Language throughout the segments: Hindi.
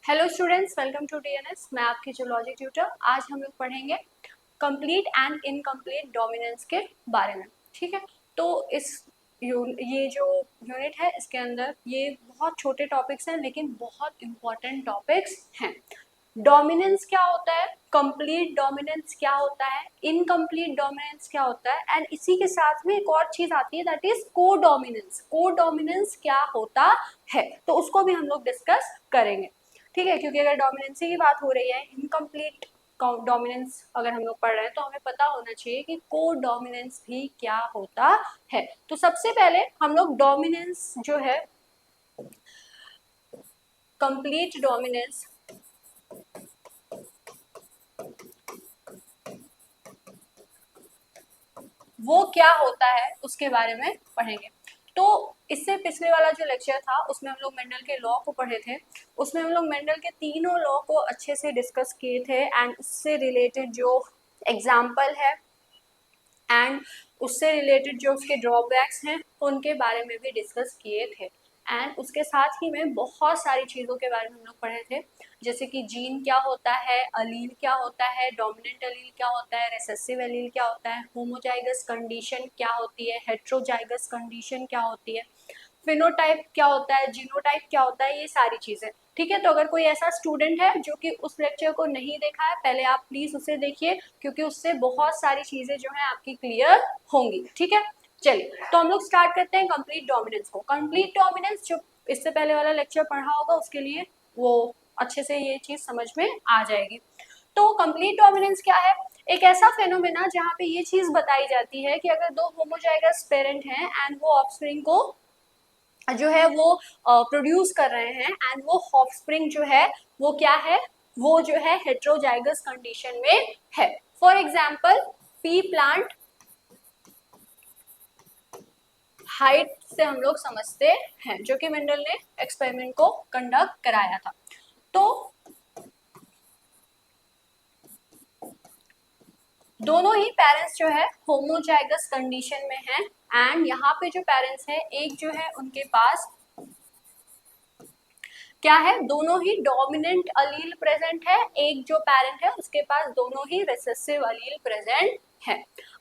Hello students, welcome to DNS. मैं आपकी जूलॉजी ट्यूटर। आज हम लोग पढ़ेंगे कंप्लीट एंड इनकम्प्लीट डोमिनेंस के बारे में। ठीक है, तो ये जो यूनिट है इसके अंदर ये बहुत छोटे टॉपिक्स हैं लेकिन बहुत इंपॉर्टेंट टॉपिक्स हैं। डोमिनेंस क्या होता है, कंप्लीट डोमिनेंस क्या होता है, इनकम्प्लीट डोमिनेंस क्या होता है, एंड इसी के साथ में एक और चीज आती है दैट इज को डोमिनेंस। को डोमिनेंस क्या होता है तो उसको भी हम लोग डिस्कस करेंगे। ठीक है, क्योंकि अगर डोमिनेंसी की बात हो रही है, इनकम्प्लीट डोमिनेंस अगर हम लोग पढ़ रहे हैं तो हमें पता होना चाहिए कि को डोमिनेंस भी क्या होता है। तो सबसे पहले हम लोग डोमिनेंस जो है, कंप्लीट डोमिनेंस, वो क्या होता है उसके बारे में पढ़ेंगे। तो इससे पिछले वाला जो लेक्चर था उसमें हम लोग मेंडल के लॉ को पढ़े थे। उसमें हम लोग मेंडल के तीनों लॉ को अच्छे से डिस्कस किए थे एंड उससे रिलेटेड जो एग्जाम्पल है एंड उससे रिलेटेड जो उसके ड्रॉबैक्स हैं उनके बारे में भी डिस्कस किए थे। एंड उसके साथ ही में बहुत सारी चीज़ों के बारे में हम लोग पढ़े थे, जैसे कि जीन क्या होता है, अलील क्या होता है, डोमिनेंट अलील क्या होता है, रिसेसिव अलील क्या होता है, होमोजाइगस कंडीशन क्या होती है, हेट्रोजाइगस कंडीशन क्या होती है, फिनोटाइप क्या होता है, जीनोटाइप क्या होता है, ये सारी चीजें। ठीक है, तो अगर कोई ऐसा स्टूडेंट है जो कि उस लेक्चर को नहीं देखा है, पहले आप प्लीज उसे देखिए क्योंकि उससे बहुत सारी चीजें जो है आपकी क्लियर होंगी। ठीक है, चलिए तो हम लोग स्टार्ट करते हैं कंप्लीट डोमिनेंस को। कंप्लीट डोमिनेंस जो इससे पहले वाला लेक्चर पढ़ा होगा उसके लिए वो अच्छे से ये चीज समझ में आ जाएगी। तो कंप्लीट डोमिनेंस क्या है? एक ऐसा फेनोमेना जहाँ पे ये चीज बताई जाती है कि अगर दो होमोजाइगस पेरेंट हैं एंड वो ऑफस्प्रिंग को जो है वो प्रोड्यूस कर रहे हैं एंड वो ऑफस्प्रिंग जो है वो क्या है, वो जो है हेट्रोजाइगस कंडीशन में है। For example P plant height से हम लोग समझते हैं, जो कि मेंडल ने एक्सपेरिमेंट को कंडक्ट कराया था। तो दोनों ही पेरेंट्स जो है होमोजाइगस कंडीशन में हैं एंड यहाँ पे जो पेरेंट्स हैं एक जो है उनके पास क्या है, दोनों ही डोमिनेंट अलील प्रेजेंट है, एक जो पेरेंट है उसके पास दोनों ही रिसेसिव अलील प्रेजेंट है।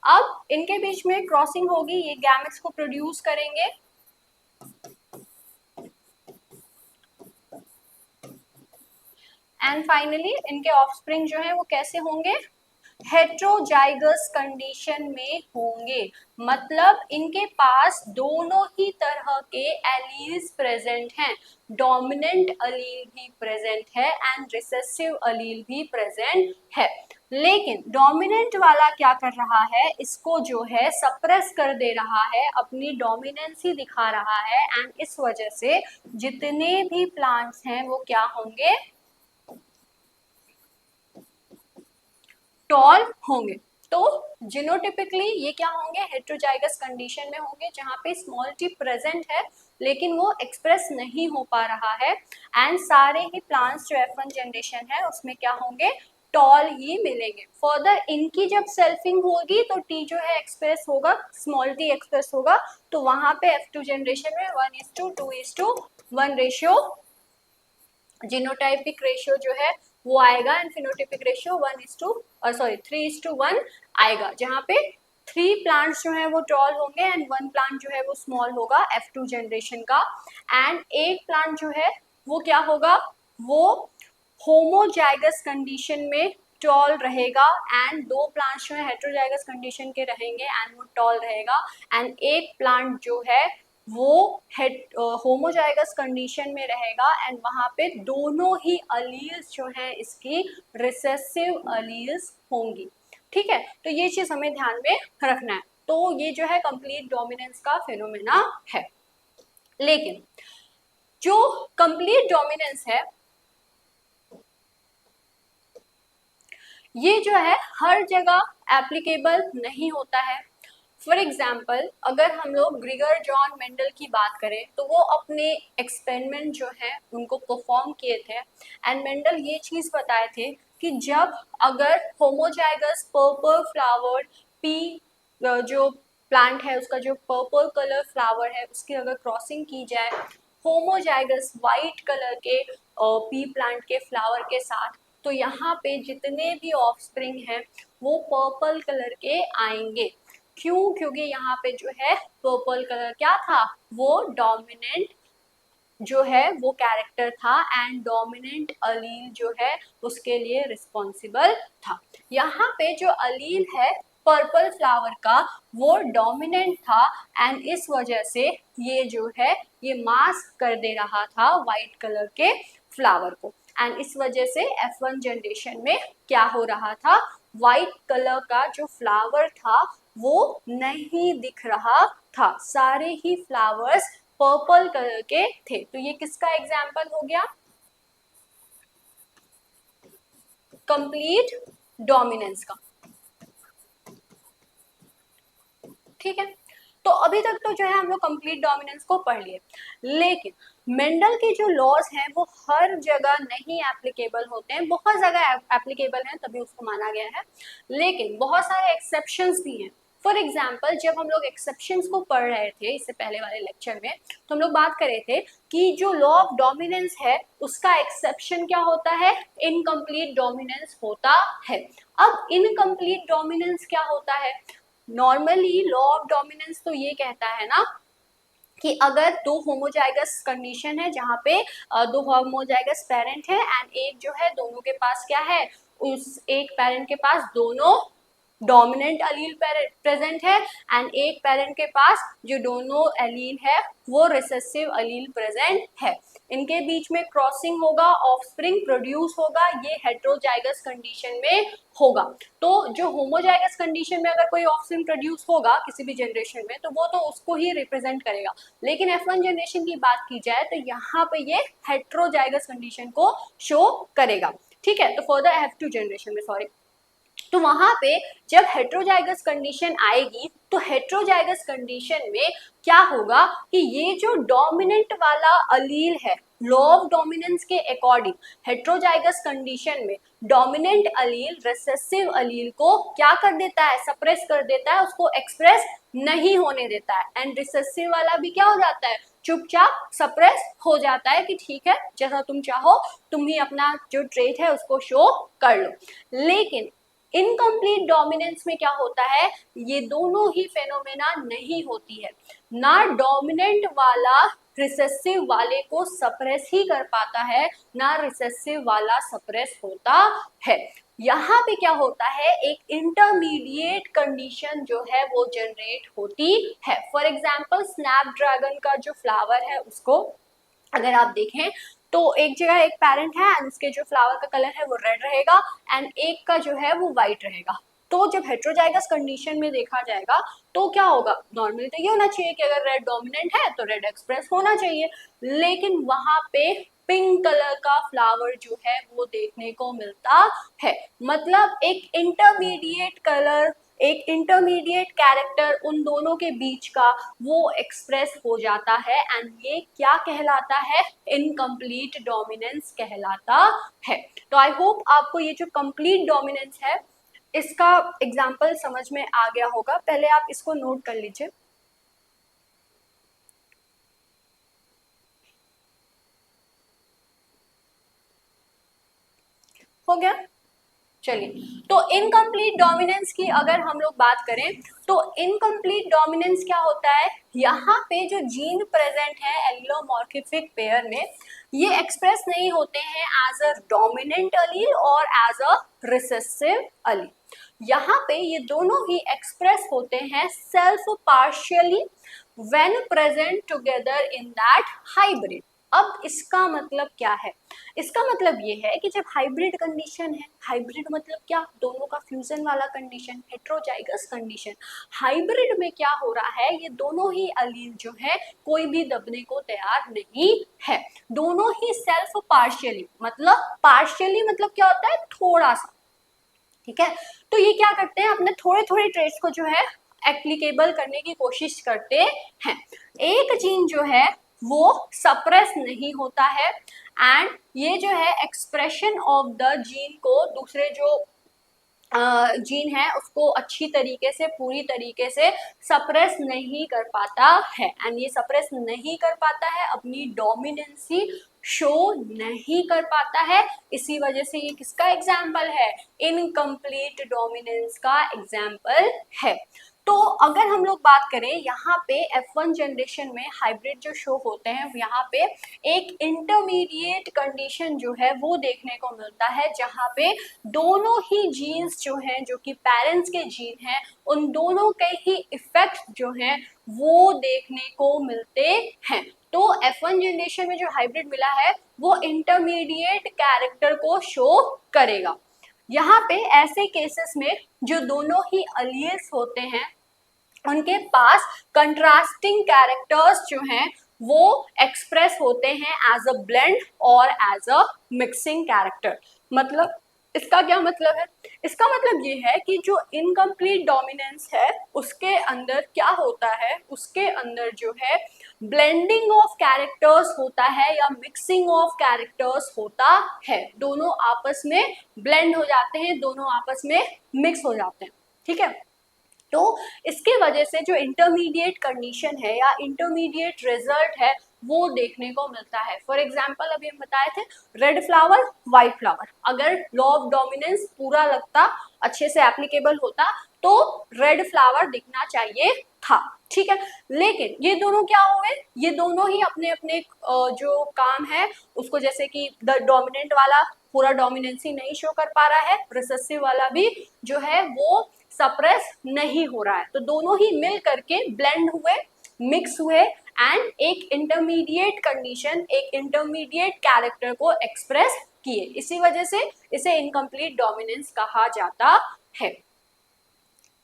अब इनके बीच में क्रॉसिंग होगी, ये गैमेट्स को प्रोड्यूस करेंगे एंड फाइनली इनके ऑफस्प्रिंग जो है वो कैसे होंगे, हेट्रोजाइगस कंडीशन में होंगे। मतलब इनके पास दोनों ही तरह के एलील्स प्रेजेंट हैं, डोमिनेंट अलील भी प्रेजेंट है एंड रिसेसिव अलील भी प्रेजेंट है। लेकिन डोमिनेंट वाला क्या कर रहा है, इसको जो है सप्रेस कर दे रहा है, अपनी डोमिनेंसी दिखा रहा है एंड इस वजह से जितने भी प्लांट्स हैं वो क्या होंगे, टॉल होंगे। तो जिनोटिपिकली ये क्या होंगे, हेट्रोजाइगस कंडीशन में होंगे जहां पे स्मॉल टी प्रेजेंट है लेकिन वो एक्सप्रेस नहीं हो पा रहा है एंड सारे ही प्लांट्स जो F1 जनरेशन है उसमें क्या होंगे, टॉल ही मिलेंगे। फर्दर इनकी जब सेल्फिंग होगी तो टी जो है एक्सप्रेस होगा, स्मॉल टी एक्सप्रेस होगा, तो वहां पे F2 जनरेशन में 1:2:1 रेशियो जीनोटाइपिक रेशियो जो है वो आएगा एंड फिनोटाइपिक रेशियो 3:1 आएगा, जहाँ पे 3 प्लांट्स जो है वो टॉल होंगे एंड 1 प्लांट जो है वो स्मॉल होगा F2 जनरेशन का एंड एक प्लांट जो है वो क्या होगा, वो होमोजाइगस कंडीशन में टॉल रहेगा एंड 2 प्लांट्स जो है हेट्रोजाइगस कंडीशन के रहेंगे एंड वो टॉल रहेगा एंड एक प्लांट जो है वो होमोजाइगस कंडीशन में रहेगा एंड वहां पे दोनों ही अलील्स जो हैं इसकी रिसेसिव अलील्स होंगी। ठीक है, तो ये चीज हमें ध्यान में रखना है। तो ये जो है कंप्लीट डोमिनेंस का फिनोमेना है। लेकिन जो कंप्लीट डोमिनेंस है ये जो है हर जगह एप्लीकेबल नहीं होता है। फॉर एग्जाम्पल अगर हम लोग ग्रिगर जॉन मेंडल की बात करें तो वो अपने एक्सपेरिमेंट जो है उनको परफॉर्म किए थे एंड मेंडल ये चीज़ बताए थे कि जब अगर होमोजाइगस पर्पल फ्लावर पी जो प्लांट है उसका जो पर्पल कलर फ्लावर है उसकी अगर क्रॉसिंग की जाए होमोजाइगस वाइट कलर के पी प्लांट के फ्लावर के साथ, तो यहाँ पे जितने भी ऑफस्प्रिंग हैं वो पर्पल कलर के आएंगे। क्यों? क्योंकि यहाँ पे जो है पर्पल कलर क्या था, वो डोमिनेंट जो है वो कैरेक्टर था एंड डोमिनेंट अलील जो है उसके लिए रिस्पॉन्सिबल था। यहाँ पे जो अलील है पर्पल फ्लावर का वो डोमिनेंट था एंड इस वजह से ये जो है ये मास्क कर दे रहा था वाइट कलर के फ्लावर को एंड इस वजह से F1 जनरेशन में क्या हो रहा था, वाइट कलर का जो फ्लावर था वो नहीं दिख रहा था, सारे ही फ्लावर्स पर्पल कलर के थे। तो ये किसका एग्जाम्पल हो गया, कंप्लीट डोमिनेंस का। ठीक है, तो अभी तक तो जो है हम लोग कंप्लीट डोमिनेंस को पढ़ लिए, लेकिन मेंडल के जो लॉज हैं वो हर जगह नहीं एप्लीकेबल होते हैं, बहुत जगह एप्लीकेबल हैं तभी उसको माना गया है, लेकिन बहुत सारे एक्सेप्शंस भी हैं। फॉर एग्जाम्पल जब हम लोग एक्सेप्शंस को पढ़ रहे थे इससे पहले वाले लेक्चर में, तो हम लोग बात कर रहे थे कि जो लॉ ऑफ डोमिनेंस है उसका एक्सेप्शन क्या होता है, इनकम्प्लीट डोमिनेंस होता है। अब इनकम्प्लीट डोमिनेंस क्या होता है, नॉर्मली लॉ ऑफ डोमिनेंस तो ये कहता है ना कि अगर दो होमोजाइगस कंडीशन है जहाँ पे दो होमोजाइगस पेरेंट है एंड एक जो है दोनों के पास क्या है, उस एक पेरेंट के पास दोनों डोमिनेंट अलील प्रेजेंट है एंड एक पेरेंट के पास जो दोनों एलील है वो रिसेसिव अलील प्रेजेंट है, इनके बीच में क्रॉसिंग होगा, ऑफस्प्रिंग प्रोड्यूस होगा, ये हेट्रोजाइगस कंडीशन में होगा। तो जो होमोजाइगस कंडीशन में अगर कोई ऑफस्प्रिंग प्रोड्यूस होगा किसी भी जनरेशन में तो वो तो उसको ही रिप्रेजेंट करेगा, लेकिन F1 जनरेशन की बात की जाए तो यहाँ पे ये हेट्रोजाइगस कंडीशन को शो करेगा। ठीक है, तो फॉर द F2 जनरेशन में सॉरी, तो वहां पे जब हेट्रोजाइगस कंडीशन आएगी तो हेट्रोजाइगस कंडीशन में क्या होगा कि ये जो डोमिनेंट वाला अलील है, लॉ ऑफ डोमिनेंस के अकॉर्डिंग हेट्रोजाइगस कंडीशन में डोमिनेंट अलील रिसेसिव अलील को क्या कर देता है, सप्रेस कर देता है, उसको एक्सप्रेस नहीं होने देता है एंड रिसेसिव वाला भी क्या हो जाता है, चुपचाप सप्रेस हो जाता है कि ठीक है जैसा तुम चाहो तुम ही अपना जो ट्रेट है उसको शो कर लो। लेकिन इनकम्प्लीट डोमिनेंस में क्या होता है, ये दोनों ही फेनोमेना नहीं होती है, ना डोमिनेंट वाला रिसेसिव वाले को सप्रेस ही कर पाता है ना रिसेसिव वाला सप्रेस होता है। यहाँ पे क्या होता है, एक इंटरमीडिएट कंडीशन जो है वो जनरेट होती है। फॉर एग्जाम्पल स्नैपड्रैगन का जो फ्लावर है उसको अगर आप देखें तो एक जगह एक पेरेंट है एंड उसके जो फ्लावर का कलर है वो रेड रहेगा एंड एक का जो है वो व्हाइट रहेगा। तो जब हेट्रोजाइगस कंडीशन में देखा जाएगा तो क्या होगा, नॉर्मली तो ये होना चाहिए कि अगर रेड डोमिनेंट है तो रेड एक्सप्रेस होना चाहिए, लेकिन वहां पे पिंक कलर का फ्लावर जो है वो देखने को मिलता है, मतलब एक इंटरमीडिएट कलर, एक इंटरमीडिएट कैरेक्टर उन दोनों के बीच का वो एक्सप्रेस हो जाता है एंड ये क्या कहलाता है, इनकम्प्लीट डोमिनेंस कहलाता है। तो आई होप आपको ये जो कंप्लीट डोमिनेंस है इसका एग्जाम्पल समझ में आ गया होगा, पहले आप इसको नोट कर लीजिए। हो गया, चलिए तो इनकम्प्लीट डोमिनेंस की अगर हम लोग बात करें तो इनकम्प्लीट डोमिनेंस क्या होता है, यहाँ पे जो जीन प्रेजेंट है एलिलोमॉर्फिक पेयर में ये एक्सप्रेस नहीं होते हैं एज अ डोमिनेंट अलील और एज अ रिसेसिव अलील, यहाँ पे ये दोनों ही एक्सप्रेस होते हैं self partially when present together in that hybrid. अब इसका मतलब क्या है, इसका मतलब ये है कि जब हाइब्रिड कंडीशन है, हाइब्रिड मतलब क्या, दोनों का फ्यूजन वाला कंडीशन, हेट्रोजाइगस कंडीशन, हाइब्रिड में क्या हो रहा है, ये दोनों ही अलील जो है कोई भी दबने को तैयार नहीं है, दोनों ही सेल्फ पार्शियली, मतलब क्या होता है, थोड़ा सा, ठीक है, तो ये क्या करते हैं अपने थोड़े थोड़े ट्रेट्स को जो है एप्लीकेबल करने की कोशिश करते हैं। एक जीन जो है वो सप्रेस नहीं होता है एंड ये जो है एक्सप्रेशन ऑफ द जीन को दूसरे जो जीन है उसको अच्छी तरीके से पूरी तरीके से सप्रेस नहीं कर पाता है, एंड ये सप्रेस नहीं कर पाता है, अपनी डोमिनेंसी शो नहीं कर पाता है। इसी वजह से ये किसका एग्जाम्पल है, इनकम्प्लीट डोमिनेंस का एग्जाम्पल है। तो अगर हम लोग बात करें यहाँ पे F1 जनरेशन में हाइब्रिड जो शो होते हैं, यहाँ पे एक इंटरमीडिएट कंडीशन जो है वो देखने को मिलता है, जहाँ पे दोनों ही जीन्स जो हैं, जो कि पेरेंट्स के जीन हैं, उन दोनों के ही इफेक्ट जो हैं वो देखने को मिलते हैं। तो F1 जनरेशन में जो हाइब्रिड मिला है वो इंटरमीडिएट कैरेक्टर को शो करेगा। यहाँ पे ऐसे केसेस में जो दोनों ही अलील्स होते हैं उनके पास कंट्रास्टिंग कैरेक्टर्स जो हैं वो एक्सप्रेस होते हैं एज अ ब्लेंड और एज अ मिक्सिंग कैरेक्टर। मतलब इसका क्या मतलब है, इसका मतलब ये है कि जो इनकम्प्लीट डोमिनेंस है उसके अंदर क्या होता है, उसके अंदर जो है ब्लेंडिंग ऑफ कैरेक्टर्स होता है या मिक्सिंग ऑफ कैरेक्टर्स होता है। दोनों आपस में ब्लेंड हो जाते हैं, दोनों आपस में मिक्स हो जाते हैं, ठीक है। तो इसके वजह से जो इंटरमीडिएट कंडीशन है या इंटरमीडिएट रिजल्ट है वो देखने को मिलता है। फॉर एग्जाम्पल अभी हम बताए थे रेड फ्लावर व्हाइट फ्लावर, अगर लॉ ऑफ डोमिनेंस पूरा लगता, अच्छे से एप्लीकेबल होता तो रेड फ्लावर दिखना चाहिए था, ठीक है। लेकिन ये दोनों क्या हुए, ये दोनों ही अपने अपने जो काम है उसको, जैसे कि द डोमिनेंट वाला पूरा डोमिनेंसी नहीं शो कर पा रहा है, रिसेसिव वाला भी जो है वो सप्रेस नहीं हो रहा है, तो दोनों ही मिल करके ब्लेंड हुए, मिक्स हुए एंड एक इंटरमीडिएट कंडीशन, एक इंटरमीडिएट कैरेक्टर को एक्सप्रेस किए। इसी वजह से इसे इनकम्प्लीट डोमिनेंस कहा जाता है।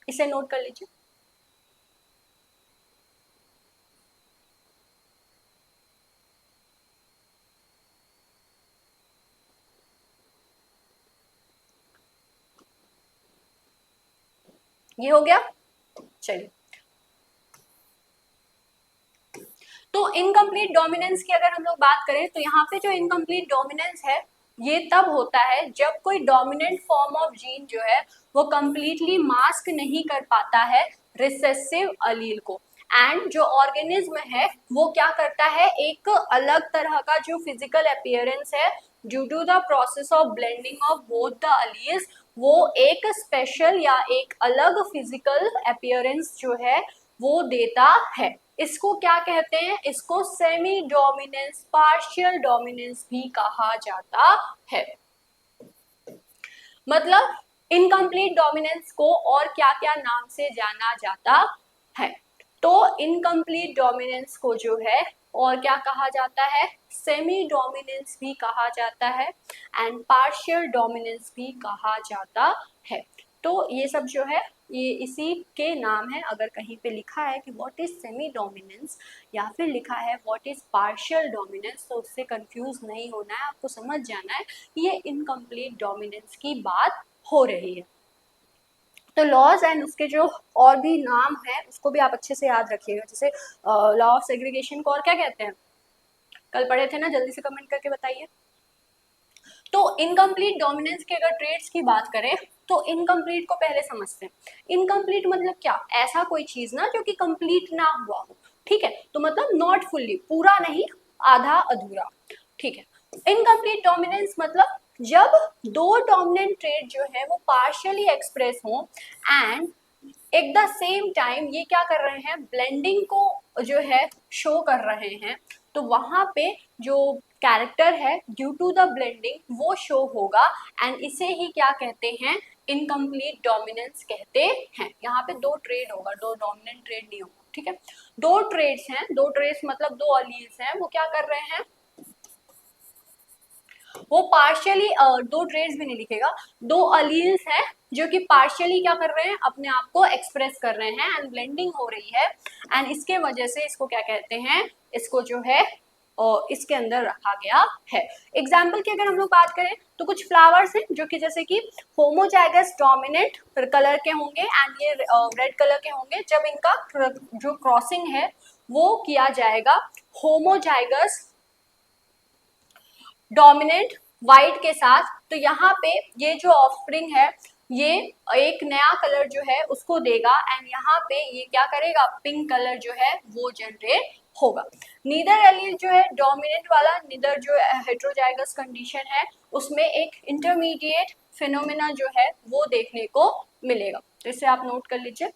इसे नोट कर लीजिए। ये हो गया, चलिए। तो इनकम्प्लीट डोमिनेंस की अगर हम लोग बात करें तो यहाँ पे जो इनकम्प्लीट डोमिनेंस है ये तब होता है जब कोई डोमिनेंट फॉर्म ऑफ जीन जो है वो कंप्लीटली मास्क नहीं कर पाता है रिसेसिव अलील को, एंड जो ऑर्गेनिज्म है वो क्या करता है, एक अलग तरह का जो फिजिकल अपीयरेंस है due to the process of blending of both the alleles, वो एक स्पेशल या एक अलग फिजिकल अपीयरेंस जो है वो देता है। इसको क्या कहते हैं, इसको सेमी डोमिनेंस, पार्शियल डोमिनेंस भी कहा जाता है। मतलब इनकम्प्लीट डोमिनेंस को और क्या क्या नाम से जाना जाता है, तो इनकम्प्लीट डोमिनेंस को जो है और क्या कहा जाता है, सेमी डोमिनेंस भी कहा जाता है एंड पार्शियल डोमिनेंस भी कहा जाता है। तो ये सब जो है ये इसी के नाम है। अगर कहीं पे लिखा है कि व्हाट इज सेमी डोमिनेंस या फिर लिखा है व्हाट इज पार्शियल डोमिनेंस, तो उससे कंफ्यूज नहीं होना है, आपको समझ जाना है ये इनकम्प्लीट डोमिनेंस की बात हो रही है। तो लॉज एंड उसके जो और भी नाम है उसको भी आप अच्छे से याद रखिएगा। जैसे लॉ ऑफ सेग्रीगेशन को और क्या कहते हैं, कल पढ़े थे ना, जल्दी से कमेंट करके बताइए। तो इनकम्प्लीट डोमिनेंस के अगर ट्रेड्स की बात करें तो इनकम्प्लीट को पहले समझते हैं। इनकम्प्लीट मतलब क्या, ऐसा कोई चीज ना जो कि कंप्लीट ना हुआ हो, ठीक है, तो मतलब नॉट फुल्ली, पूरा नहीं, आधा अधूरा, ठीक है। इनकम्प्लीट डोमिनेंस मतलब जब दो डोमिनेंट ट्रेड जो है वो पार्शियली एक्सप्रेस हो and at the same time ये क्या कर रहे हैं, ब्लेंडिंग को जो है शो कर रहे हैं, तो वहां पे जो कैरेक्टर है ड्यू टू द ब्लेंडिंग वो शो होगा एंड इसे ही क्या कहते हैं, इनकम्प्लीट डोमिनेंस कहते हैं। यहाँ पे दो ट्रेड होगा, दो डोमिनेंट ट्रेड नहीं होगा, ठीक है। दो ट्रेड्स हैं, दो ट्रेड्स मतलब दो अलील्स हैं, वो क्या कर रहे हैं, वो पार्शियली, दो ट्रेड्स भी नहीं लिखेगा, दो अलील्स हैं जो कि पार्शियली क्या कर रहे हैं, अपने आप को एक्सप्रेस कर रहे हैं एंड ब्लेंडिंग हो रही है एंड इसके वजह से इसको क्या कहते हैं, इसको जो है इसके अंदर रखा गया है। एग्जाम्पल की अगर हम लोग बात करें तो कुछ फ्लावर्स हैं जो कि जैसे कि होमोजाइगस डोमिनेंट कलर के होंगे एंड ये रेड कलर के होंगे, जब इनका जो क्रॉसिंग है वो किया जाएगा होमोजाइगस डोमिनेंट व्हाइट के साथ, तो यहाँ पे ये जो ऑफस्प्रिंग है ये एक नया कलर जो है उसको देगा एंड यहाँ पे ये क्या करेगा, पिंक कलर जो है वो जनरेट होगा। नीदर एलील जो है डोमिनेंट वाला, नीदर जो हेट्रोजाइगस कंडीशन है उसमें एक इंटरमीडिएट फिनोमेना जो है वो देखने को मिलेगा। तो इसे आप नोट कर लीजिए।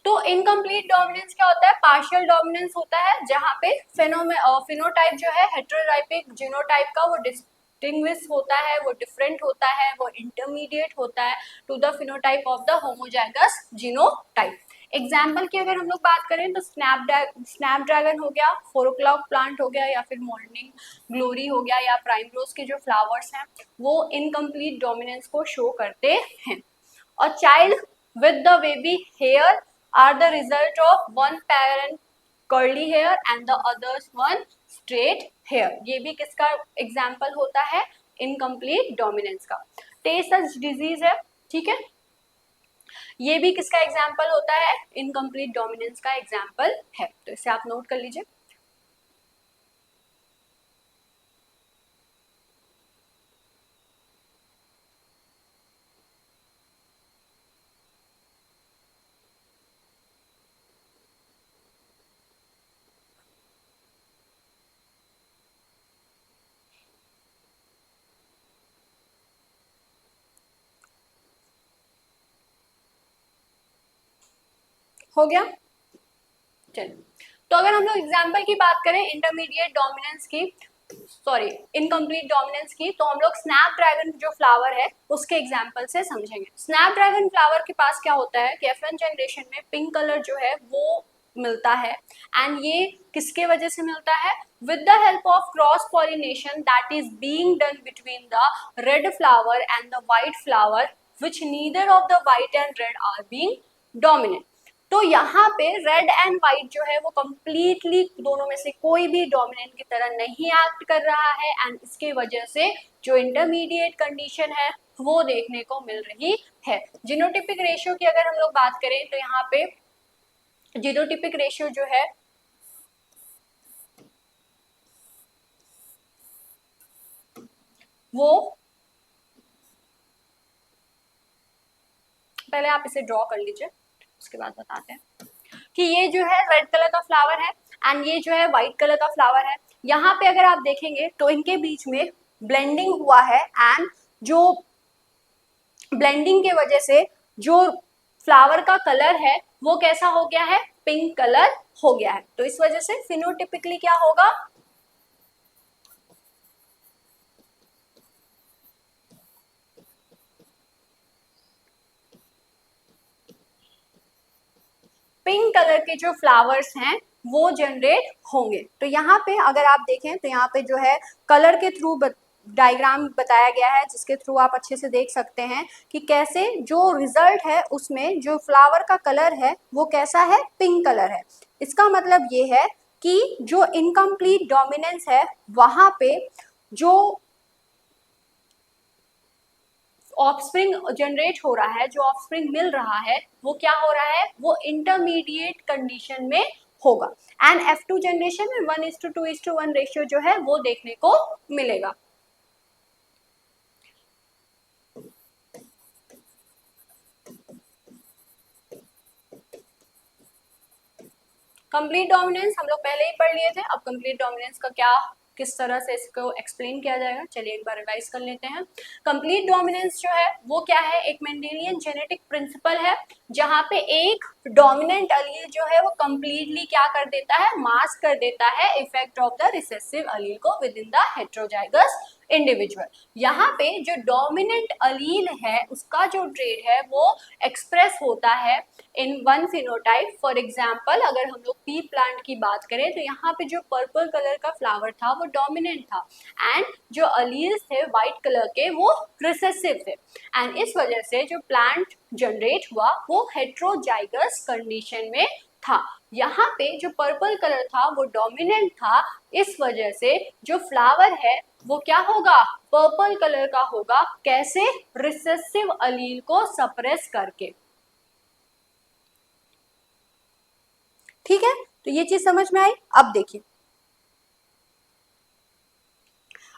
तो इनकम्प्लीट डोमिनेंस क्या होता है, पार्शियल डोमिनेंस होता है जहां पे फिनोटाइप जो है हेट्रोटाइपिक जीनोटाइप का वो डिस्टिंग्विश होता है, वो डिफरेंट होता है, वो इंटरमीडिएट होता है to the phenotype of the homozygous genotype. Example की अगर हम लोग बात करें तो स्नैपड्रैगन हो गया, 4 o'clock प्लांट हो गया, या फिर मॉर्निंग ग्लोरी हो गया, या प्राइमरोज के जो फ्लावर्स हैं वो इनकम्प्लीट डोमिनेंस को शो करते हैं। और child with the baby hair are the result of one parent curly hair and the others one straight hair। ये भी किसका एग्जाम्पल होता है, इनकम्प्लीट डोमिनेंस का। टेस्ट डिजीज है, ठीक है, ये भी किसका एग्जाम्पल होता है, इनकम्प्लीट डोमिनेंस का एग्जाम्पल है। तो इसे आप नोट कर लीजिए। हो गया, चलिए। तो अगर हम लोग एग्जाम्पल की बात करें इंटरमीडिएट डोमिनेंस की, सॉरी इनकम्प्लीट डोमिनेंस की, तो हम लोग स्नैपड्रैगन जो फ्लावर है उसके एग्जाम्पल से समझेंगे। स्नैपड्रैगन फ्लावर के पास क्या होता है कि F1 जनरेशन में पिंक कलर जो है वो मिलता है एंड ये किसके वजह से मिलता है, with the help of cross pollination that is being done between the red flower and the white flower which neither of the white and red are being dominant। तो यहाँ पे रेड एंड व्हाइट जो है वो कंप्लीटली दोनों में से कोई भी डोमिनेंट की तरह नहीं एक्ट कर रहा है एंड इसके वजह से जो इंटरमीडिएट कंडीशन है वो देखने को मिल रही है। जीनोटिपिक रेशियो की अगर हम लोग बात करें तो यहाँ पे जीनोटिपिक रेशियो जो है वो, पहले आप इसे ड्रॉ कर लीजिए उसके बाद बताते हैं कि ये जो है रेड कलर का फ्लावर है एंड ये जो है व्हाइट कलर का फ्लावर है। यहाँ पे अगर आप देखेंगे तो इनके बीच में ब्लेंडिंग हुआ है एंड जो ब्लेंडिंग के वजह से जो फ्लावर का कलर है वो कैसा हो गया है, पिंक कलर हो गया है। तो इस वजह से फिनोटिपिकली क्या होगा, पिंक कलर के जो फ्लावर्स हैं वो जनरेट होंगे। तो यहाँ पे अगर आप देखें तो यहाँ पे जो है कलर के थ्रू डायग्राम बताया गया है जिसके थ्रू आप अच्छे से देख सकते हैं कि कैसे जो रिजल्ट है उसमें जो फ्लावर का कलर है वो कैसा है, पिंक कलर है। इसका मतलब ये है कि जो इनकम्प्लीट डोमिनेंस है वहां पे जो ऑफस्प्रिंग जनरेट हो रहा है, जो ऑफस्प्रिंग मिल रहा है वो क्या हो रहा है, वो इंटरमीडिएट कंडीशन में होगा एंड F2 जनरेशन में 1:2:1 रेशियो जो है वो देखने को मिलेगा। कंप्लीट डोमिनेंस हम लोग पहले ही पढ़ लिए थे, अब कंप्लीट डोमिनेंस का क्या किस तरह से इसको एक्सप्लेन किया जाएगा, चलिए एक बार रिवाइज कर लेते हैं। कंप्लीट डोमिनेंस जो है वो क्या है, एक मेंडेलियन जेनेटिक प्रिंसिपल है जहां पे एक डोमिनेंट अलील जो है वो कंप्लीटली क्या कर देता है, मास्क कर देता है effect of the recessive allele को within the heterozygous individual. यहाँ पे जो डोमिनेंट अलील है उसका जो ट्रेड है वो एक्सप्रेस होता है in one phenotype. For example अगर हम लोग पी प्लांट की बात करें तो यहाँ पे जो पर्पल कलर का फ्लावर था वो डोमिनेंट था एंड जो अलील्स थे व्हाइट कलर के वो रिसेसिव थे एंड इस वजह से जो प्लांट जनरेट हुआ वो हेट्रोजाइगस कंडीशन में हाँ, यहाँ पे जो पर्पल कलर था वो डोमिनेंट था, इस वजह से जो फ्लावर है वो क्या होगा, पर्पल कलर का होगा। कैसे, रिसेसिव अलील को सप्रेस करके। ठीक है, तो ये चीज समझ में आई। अब देखिए,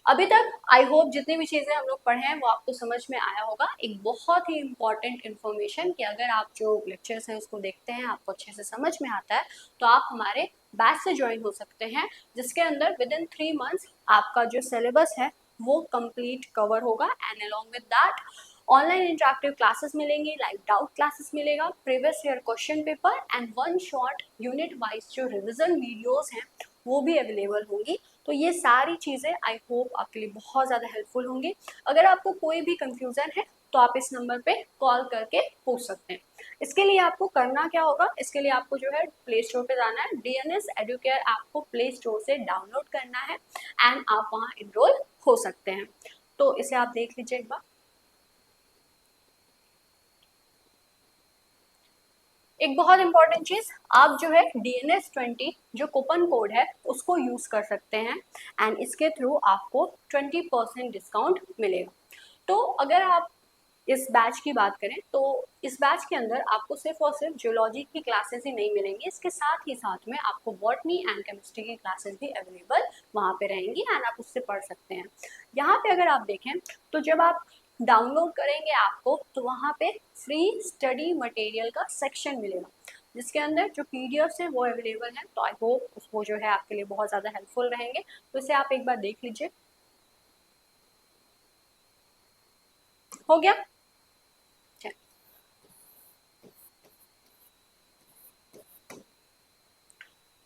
अभी तक आई होप जितनी भी चीजें हम लोग पढ़े हैं वो आपको समझ में आया होगा। एक बहुत ही इंपॉर्टेंट इन्फॉर्मेशन कि अगर आप जो लेक्चर्स हैं उसको देखते हैं, आपको अच्छे से समझ में आता है, तो आप हमारे बैच से ज्वाइन हो सकते हैं, जिसके अंदर विद इन 3 मंथ्स आपका जो सिलेबस है वो कंप्लीट कवर होगा। And along with that online interactive classes मिलेंगी, लाइव डाउट क्लासेस मिलेगा, previous year question paper and 1 short unit wise जो रिविजन वीडियोस हैं वो भी अवेलेबल होंगी। तो ये सारी चीज़ें आई होप आपके लिए बहुत ज़्यादा हेल्पफुल होंगी। अगर आपको कोई भी कंफ्यूजन है तो आप इस नंबर पे कॉल करके पूछ सकते हैं। इसके लिए आपको करना क्या होगा, इसके लिए आपको जो है प्ले स्टोर पे जाना है, DNS एडुकेयर ऐप को प्ले स्टोर से डाउनलोड करना है एंड आप वहाँ इनरोल हो सकते हैं। तो इसे आप देख लीजिए एक बार। एक बहुत इंपॉर्टेंट चीज, आप जो है DNS20 जो कूपन कोड है उसको यूज कर सकते हैं एंड इसके थ्रू आपको 20% डिस्काउंट मिलेगा। तो अगर आप इस बैच की बात करें तो इस बैच के अंदर आपको सिर्फ और सिर्फ जियोलॉजी की क्लासेस ही नहीं मिलेंगी, इसके साथ ही साथ में आपको बॉटनी एंड केमिस्ट्री की क्लासेस भी अवेलेबल वहाँ पे रहेंगी एंड आप उससे पढ़ सकते हैं। यहाँ पे अगर आप देखें तो जब आप डाउनलोड करेंगे आपको तो वहाँ पे फ्री स्टडी मटेरियल का सेक्शन मिलेगा, जिसके अंदर जो PDFs हैं वो अवेलेबल हैं। तो आई होप वो जो है आपके लिए बहुत ज़्यादा हेल्पफुल रहेंगे। तो इसे आप एक बार देख लीजिए। हो गया?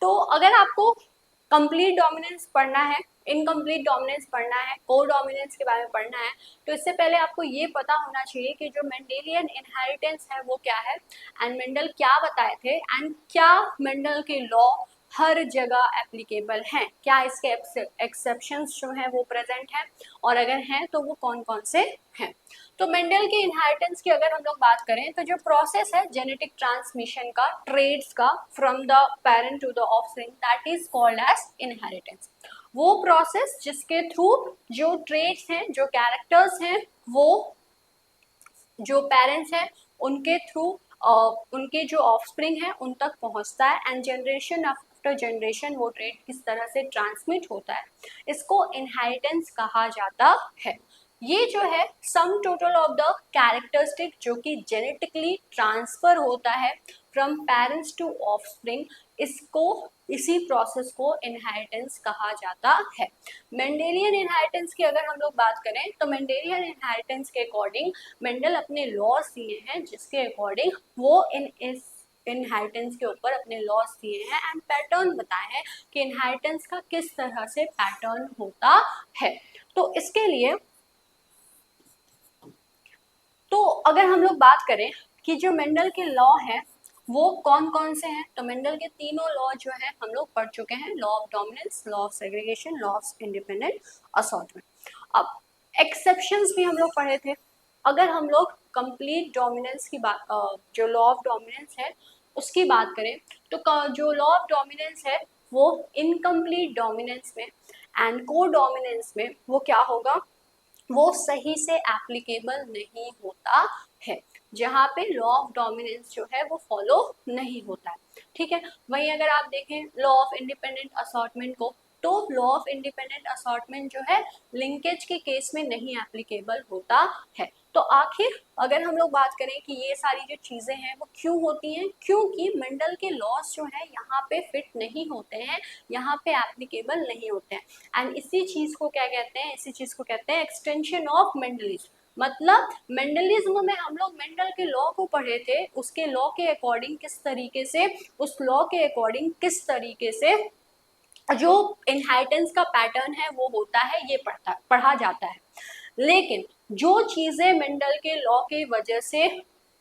तो अगर आपको कंप्लीट डोमिनेंस पढ़ना है, इनकम्प्लीट डोमिनेंस पढ़ना है, को डोमिनेंस के बारे में पढ़ना है, तो इससे पहले आपको ये पता होना चाहिए कि जो मेंडेलियन इनहेरिटेंस है वो क्या है एंड मेंडल क्या बताए थे एंड क्या मेंडल के लॉ हर जगह एप्लीकेबल हैं, क्या इसके एक्सेप्शंस जो हैं वो प्रेजेंट हैं और अगर हैं तो वो कौन कौन से हैं। तो मेंडल के इनहेरिटेंस की अगर हम लोग बात करें तो जो प्रोसेस है जेनेटिक ट्रांसमिशन का, ट्रेड्स का from the parent to the offspring, that is called as inheritance. वो प्रोसेस जिसके थ्रू जो ट्रेड्स हैं, जो कैरेक्टर्स हैं, वो जो पेरेंट्स हैं उनके थ्रू उनके जो ऑफस्प्रिंग है उन तक पहुंचता है एंड जनरेशन आफ्टर जनरेशन वो ट्रेड किस तरह से ट्रांसमिट होता है, इसको इनहेरिटेंस कहा जाता है। ये जो है sum total of the characteristic जो कि जेनेटिकली ट्रांसफर होता है फ्रॉम पेरेंट्स टू ऑफस्प्रिंग, इसको इसी प्रोसेस को इनहेरिटेंस कहा जाता है। मेंडेलियन इनहेरिटेंस की अगर हम लोग बात करें तो मेंडेलियन इनहेरिटेंस के अकॉर्डिंग मेंडल अपने लॉज दिए हैं जिसके अकॉर्डिंग वो इस इनहेरिटेंस के ऊपर अपने लॉस दिए हैं एंड पैटर्न बताए हैं कि इनहेरिटेंस का किस तरह से पैटर्न होता है। तो इसके लिए तो अगर हम लोग बात करें कि जो मेंडल के लॉ हैं वो कौन कौन से हैं, तो मेंडल के तीनों लॉ जो है हम लोग पढ़ चुके हैं, law of dominance, law of segregation, law of independent assortment. अब एक्सेप्शंस भी हम लोग पढ़े थे। अगर हम लोग कंप्लीट डोमिनेंस की बात, जो लॉ ऑफ डोमिनेंस है उसकी बात करें तो जो लॉ ऑफ डोमिनेंस है वो इनकम्प्लीट डोमिनेंस में एंड को डोमिनेंस में वो क्या होगा, वो सही से एप्लीकेबल नहीं होता है, जहाँ पे लॉ ऑफ डोमिनेंस जो है वो फॉलो नहीं होता है। ठीक है, वहीं अगर आप देखें लॉ ऑफ इंडिपेंडेंट असॉर्टमेंट को, तो लॉ ऑफ इंडिपेंडेंट असॉर्टमेंट जो है लिंकेज के केस में नहीं एप्लीकेबल होता है। तो आखिर अगर हम लोग बात करें कि ये सारी जो चीजें हैं वो क्यों होती हैं, क्योंकि मेंडल के लॉस जो है यहाँ पे फिट नहीं होते हैं, यहाँ पे एप्लीकेबल नहीं होते हैं एंड इसी चीज को क्या कहते हैं, इसी चीज को कहते हैं एक्सटेंशन ऑफ मेंडलिज्म। मतलब मेंडलिज्म में हम लोग मेंडल के लॉ को पढ़े थे, उसके लॉ के अकॉर्डिंग किस तरीके से, उस लॉ के अकॉर्डिंग किस तरीके से जो इनहेरिटेंस का पैटर्न है वो होता है, ये पढ़ा जाता है। लेकिन जो चीजें मेंडल के लॉ के वजह से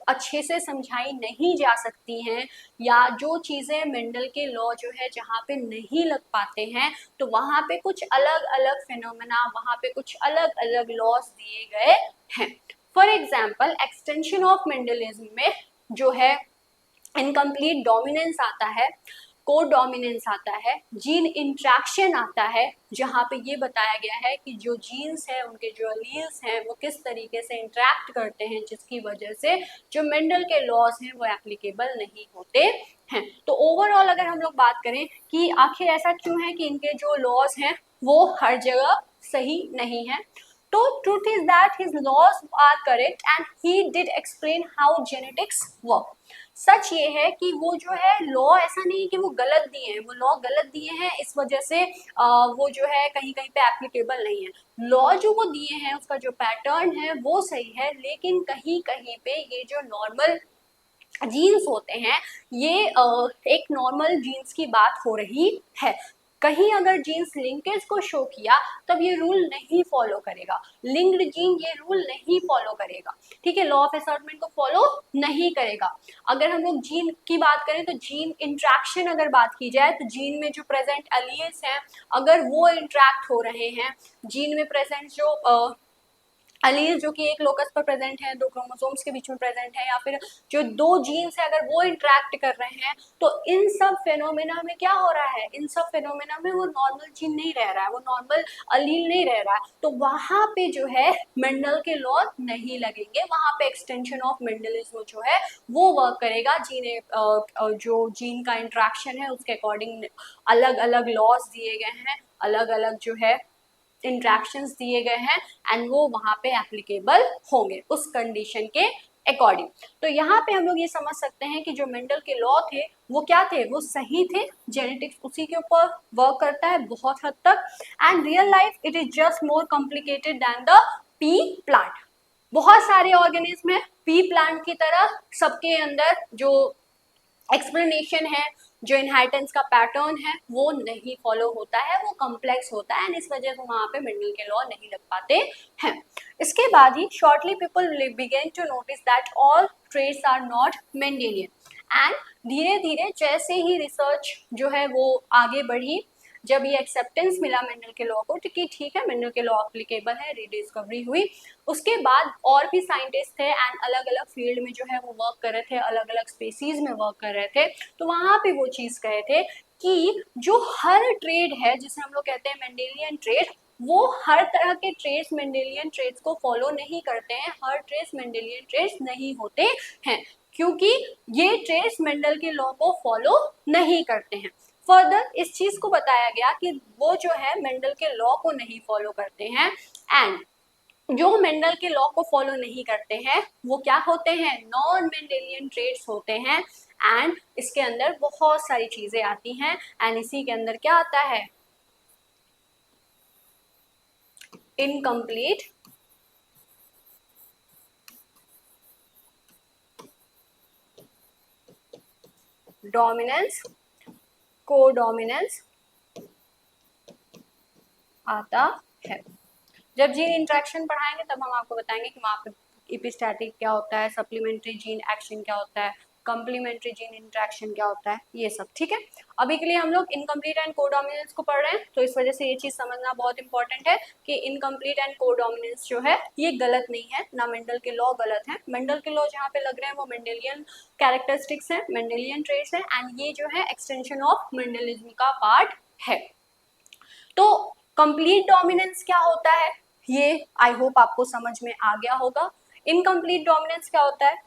अच्छे से समझाई नहीं जा सकती हैं या जो चीजें मेंडल के लॉ जो है जहाँ पे नहीं लग पाते हैं, तो वहाँ पे कुछ अलग अलग फिनोमेना, वहाँ पे कुछ अलग अलग लॉस दिए गए हैं। For example extension of Mendelism में जो है इनकम्प्लीट डोमिनेंस आता है, को डोमिनेंस आता है, जीन इंट्रैक्शन आता है, जहाँ पे ये बताया गया है कि जो जीन्स है उनके जो एलील्स हैं वो किस तरीके से इंटरेक्ट करते हैं, जिसकी वजह से जो मेंडल के लॉज हैं वो एप्लीकेबल नहीं होते हैं। तो ओवरऑल अगर हम लोग बात करें कि आखिर ऐसा क्यों है कि इनके जो लॉज हैं वो हर जगह सही नहीं है, तो truth is that his laws are correct and he did explain how genetics work। सच ये है कि वो जो है लॉ ऐसा नहीं है कि वो गलत दिए हैं, वो लॉ गलत दिए हैं इस वजह से वो जो है कहीं कहीं पे एप्लीकेबल नहीं है। लॉ जो वो दिए हैं उसका जो पैटर्न है वो सही है, लेकिन कहीं कहीं पे ये जो नॉर्मल जीन्स होते हैं ये एक नॉर्मल जीन्स की बात हो रही है। कहीं अगर जीन्स लिंकेज को शो किया तब ये रूल नहीं फॉलो करेगा, लिंक्ड जीन ये रूल नहीं फॉलो करेगा, ठीक है, लॉ ऑफ असॉर्टमेंट को फॉलो नहीं करेगा। अगर हम लोग जीन की बात करें तो जीन इंट्रैक्शन अगर बात की जाए तो जीन में जो प्रेजेंट एलील्स हैं अगर वो इंट्रैक्ट हो रहे हैं, जीन में प्रेजेंट जो एलील जो कि एक लोकस पर प्रेजेंट है, दो क्रोमोसोम्स के बीच में प्रेजेंट है, या फिर जो दो जीन्स है अगर वो इंटरेक्ट कर रहे हैं, तो इन सब फेनोमेना में क्या हो रहा है, इन सब फेनोमेना में वो नॉर्मल जीन नहीं रह रहा है, वो नॉर्मल एलील नहीं रह रहा है, तो वहां पे जो है मेंडल के लॉ नहीं लगेंगे, वहां पे एक्सटेंशन ऑफ मेंडलिज्म जो है वो वर्क करेगा। जो जीन का इंट्रैक्शन है उसके अकॉर्डिंग अलग अलग लॉज दिए गए हैं, अलग अलग जो है इंट्रैक्शंस दिए गए हैं एंड वो वहां पे एप्लीकेबल होंगे उस कंडीशन के अकॉर्डिंग। तो यहाँ पे हम लोग ये समझ सकते हैं कि जो मेंडल के लॉ थे वो क्या थे, वो सही थे, जेनेटिक्स उसी के ऊपर वर्क करता है बहुत हद तक, and real life it is just more complicated then the P plant. बहुत सारे ऑर्गेनिज्म है पी प्लांट की तरह, सबके अंदर जो एक्सप्लेनेशन है, जो इनहेरिटेंस का पैटर्न है वो नहीं फॉलो होता है, वो कॉम्प्लेक्स होता है एंड इस वजह से वहां पे मेंडल के लॉ नहीं लग पाते हैं। इसके बाद ही shortly people began to notice that all traits are not Mendelian and धीरे धीरे जैसे ही रिसर्च जो है वो आगे बढ़ी, जब ये एक्सेप्टेंस मिला मेंडल के लॉ को कि ठीक है मेंडल के लॉ एप्लीकेबल है, रीडिस्कवरी हुई, उसके बाद और भी साइंटिस्ट थे एंड अलग अलग फील्ड में जो है वो वर्क कर रहे थे, अलग अलग स्पेसीज में वर्क कर रहे थे, तो वहां पे वो चीज कहे थे कि जो हर ट्रेड है जिसे हम लोग कहते हैं मेंडेलियन ट्रेड, वो हर तरह के ट्रेड्स मेंडेलियन ट्रेड्स को फॉलो नहीं करते हैं, हर ट्रेड्स मेंडेलियन ट्रेड्स नहीं होते हैं, क्योंकि ये ट्रेड्स मेंडल के लॉ को फॉलो नहीं करते हैं। फर्दर इस चीज को बताया गया कि वो जो है मेंडल के लॉ को नहीं फॉलो करते हैं एंड जो मेंडल के लॉ को फॉलो नहीं करते हैं वो क्या होते हैं, नॉन मेंडेलियन ट्रेड्स होते हैं एंड इसके अंदर बहुत सारी चीजें आती हैं एंड इसी के अंदर क्या आता है, इनकम्प्लीट डोमिनेंस, कोडोमिनेंस आता है। जब जीन इंट्रैक्शन पढ़ाएंगे तब हम आपको बताएंगे कि वहाँ पे एपिस्टैटिक क्या होता है, सप्लीमेंट्री जीन एक्शन क्या होता है, कम्प्लीमेंट्री जीन इंट्रैक्शन क्या होता है, ये सब, ठीक है। अभी के लिए हम लोग इनकम्प्लीट एंड कोडोमिनेंस को पढ़ रहे हैं, तो इस वजह से ये चीज समझना बहुत इंपॉर्टेंट है कि इनकम्प्लीट एंड कोडोमिनेंस जो है ये गलत नहीं है, ना मेंडल के लॉ गलत है, मेंडल के लॉ जहाँ पे लग रहे हैं वो मेंडेलियन कैरेक्टरिस्टिक्स हैं, मेंडेलियन ट्रेट्स हैं एंड ये जो है एक्सटेंशन ऑफ मेंडलिज्म का पार्ट है। तो कंप्लीट डोमिनेंस क्या होता है ये आई होप आपको समझ में आ गया होगा। इनकम्प्लीट डोमिनेंस क्या होता है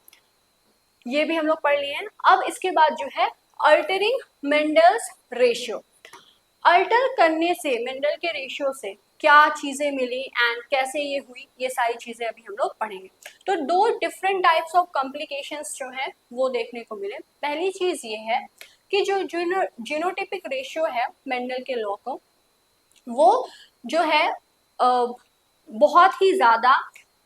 ये भी हम लोग पढ़ लिए हैं। अब इसके बाद जो है अल्टरिंग मेंडल्स रेशियो, अल्टर करने से मेंडल के रेशियो से क्या चीजें मिली एंड कैसे ये हुई, ये सारी चीजें अभी हम लोग पढ़ेंगे। तो दो डिफरेंट टाइप्स ऑफ कॉम्प्लिकेशंस जो है वो देखने को मिले। पहली चीज ये है कि जो जीनोटिपिक रेशियो है मेंडल के लॉ को, वो जो है बहुत ही ज़्यादा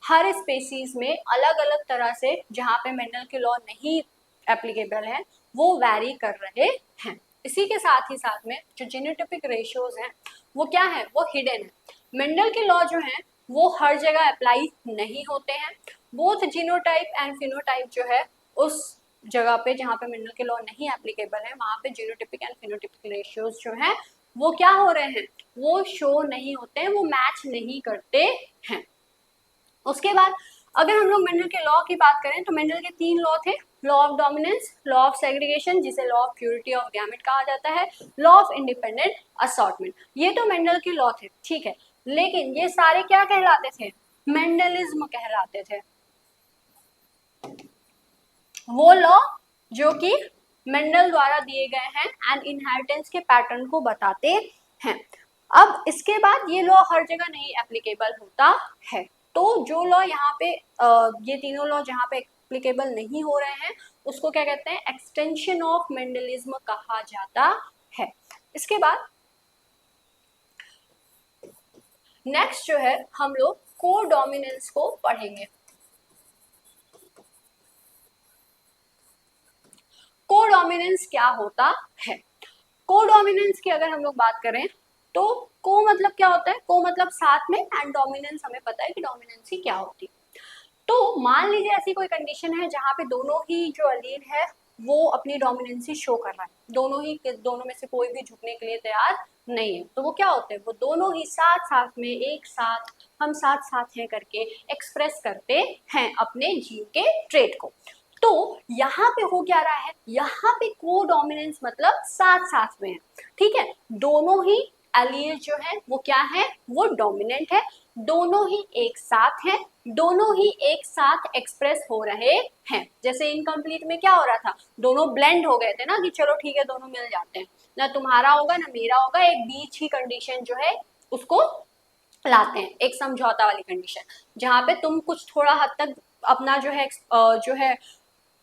हर स्पेसीज में अलग अलग तरह से, जहाँ पे मेंडल के लॉ नहीं एप्लीकेबल है वो वैरी कर रहे हैं। इसी के साथ ही साथ में जो जीनोटिपिक रेशियोज हैं वो क्या है, वो हिडन है। मेंडल के लॉ जो हैं वो हर जगह अप्लाई नहीं होते हैं, बोथ जीनोटाइप एंड फिनोटाइप जो है उस जगह पे जहाँ पे मेंडल के लॉ नहीं एप्लीकेबल है वहाँ पे जीनोटिपिक एंड फिनोटिपिक रेशियोज जो हैं वो क्या हो रहे हैं, वो शो नहीं होते हैं, वो मैच नहीं करते हैं। उसके बाद अगर हम लोग मेंडल के लॉ की बात करें तो मेंडल के 3 लॉ थे, law of dominance, law of segregation जिसे law of purity of gamete कहा जाता है, लॉ ऑफ इंडिपेंडेंट असॉर्टमेंट। ये तो मेंडल के लॉ थे, ठीक है, लेकिन ये सारे क्या कहलाते थे, मेंडलिज्म कहलाते थे। वो लॉ जो कि मेंडल द्वारा दिए गए हैं एंड इनहेरिटेंस के पैटर्न को बताते हैं। अब इसके बाद ये लॉ हर जगह नहीं एप्लीकेबल होता है, तो जो लॉ यहाँ पे ये तीनों लॉ जहाँ पे एप्लीकेबल नहीं हो रहे हैं उसको क्या कहते हैं, एक्सटेंशन ऑफ मेंडलिज्म कहा जाता है। इसके बाद नेक्स्ट जो है हम लोग कोडोमिनेंस को पढ़ेंगे। कोडोमिनेंस क्या होता है, कोडोमिनेंस की अगर हम लोग बात करें तो को मतलब क्या होता है, को मतलब साथ में, एंड डोमिनेंस हमें पता है कि डोमिनेंसी क्या होती है। तो मान लीजिए ऐसी कोई कंडीशन है जहाँ पे दोनों ही जो अलील है वो अपनी डोमिनेंसी शो कर रहा है, दोनों में से कोई भी झुकने के लिए तैयार नहीं है, तो वो क्या होते हैं, वो दोनों ही साथ साथ में एक साथ हम साथ साथ हैं करके एक्सप्रेस करते हैं अपने जीन के ट्रेट को। तो यहाँ पे हो क्या रहा है, यहाँ पे कोडोमिनेंस मतलब साथ साथ में है, ठीक है, दोनों ही एलील जो है वो क्या है, वो डोमिनेंट है, दोनों ही एक साथ हैं, दोनों ही एक साथ एक्सप्रेस हो रहे हैं। जैसे इनकम्प्लीट में क्या हो रहा था, दोनों ब्लेंड हो गए थे ना कि चलो ठीक है दोनों मिल जाते हैं, ना तुम्हारा होगा ना मेरा होगा, एक बीच ही कंडीशन जो है उसको लाते हैं, एक समझौता वाली कंडीशन जहाँ पे तुम कुछ थोड़ा हद तक अपना जो है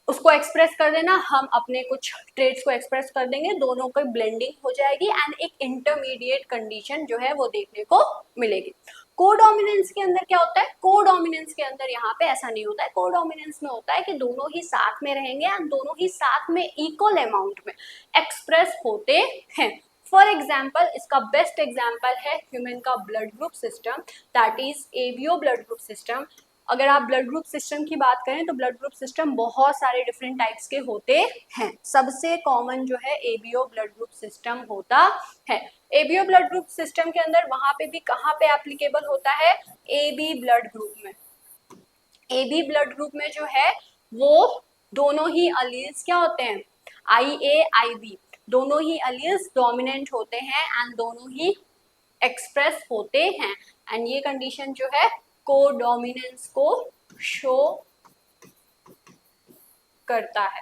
उसको एक्सप्रेस कर देना, हम अपने कुछ ट्रेड्स को एक्सप्रेस कर देंगे, दोनों की ब्लेंडिंग हो जाएगी एंड एक इंटरमीडिएट कंडीशन जो है वो देखने को मिलेगी। कोडोमिनेंस के अंदर क्या होता है, कोडोमिनेंस के अंदर यहाँ पे ऐसा नहीं होता है, कोडोमिनेंस में होता है कि दोनों ही साथ में रहेंगे एंड दोनों ही साथ में इक्वल अमाउंट में एक्सप्रेस होते हैं। फॉर एग्जाम्पल इसका बेस्ट एग्जाम्पल है ह्यूमन का blood group system, that is ABO blood group system. अगर आप ब्लड ग्रुप सिस्टम की बात करें तो ब्लड ग्रुप सिस्टम बहुत सारे डिफरेंट टाइप्स के होते हैं, सबसे कॉमन जो है एबीओ ब्लड ग्रुप सिस्टम होता है। एबीओ ब्लड ग्रुप सिस्टम के अंदर वहां पे भी कहाँ पे एप्लीकेबल होता है, एबी ब्लड ग्रुप में। एबी ब्लड ग्रुप में जो है वो दोनों ही अलील्स क्या होते हैं, आई ए आई बी, दोनों ही अलील्स डोमिनेंट होते हैं एंड दोनों ही एक्सप्रेस होते हैं एंड ये कंडीशन जो है कोडोमिनेंस को शो करता है,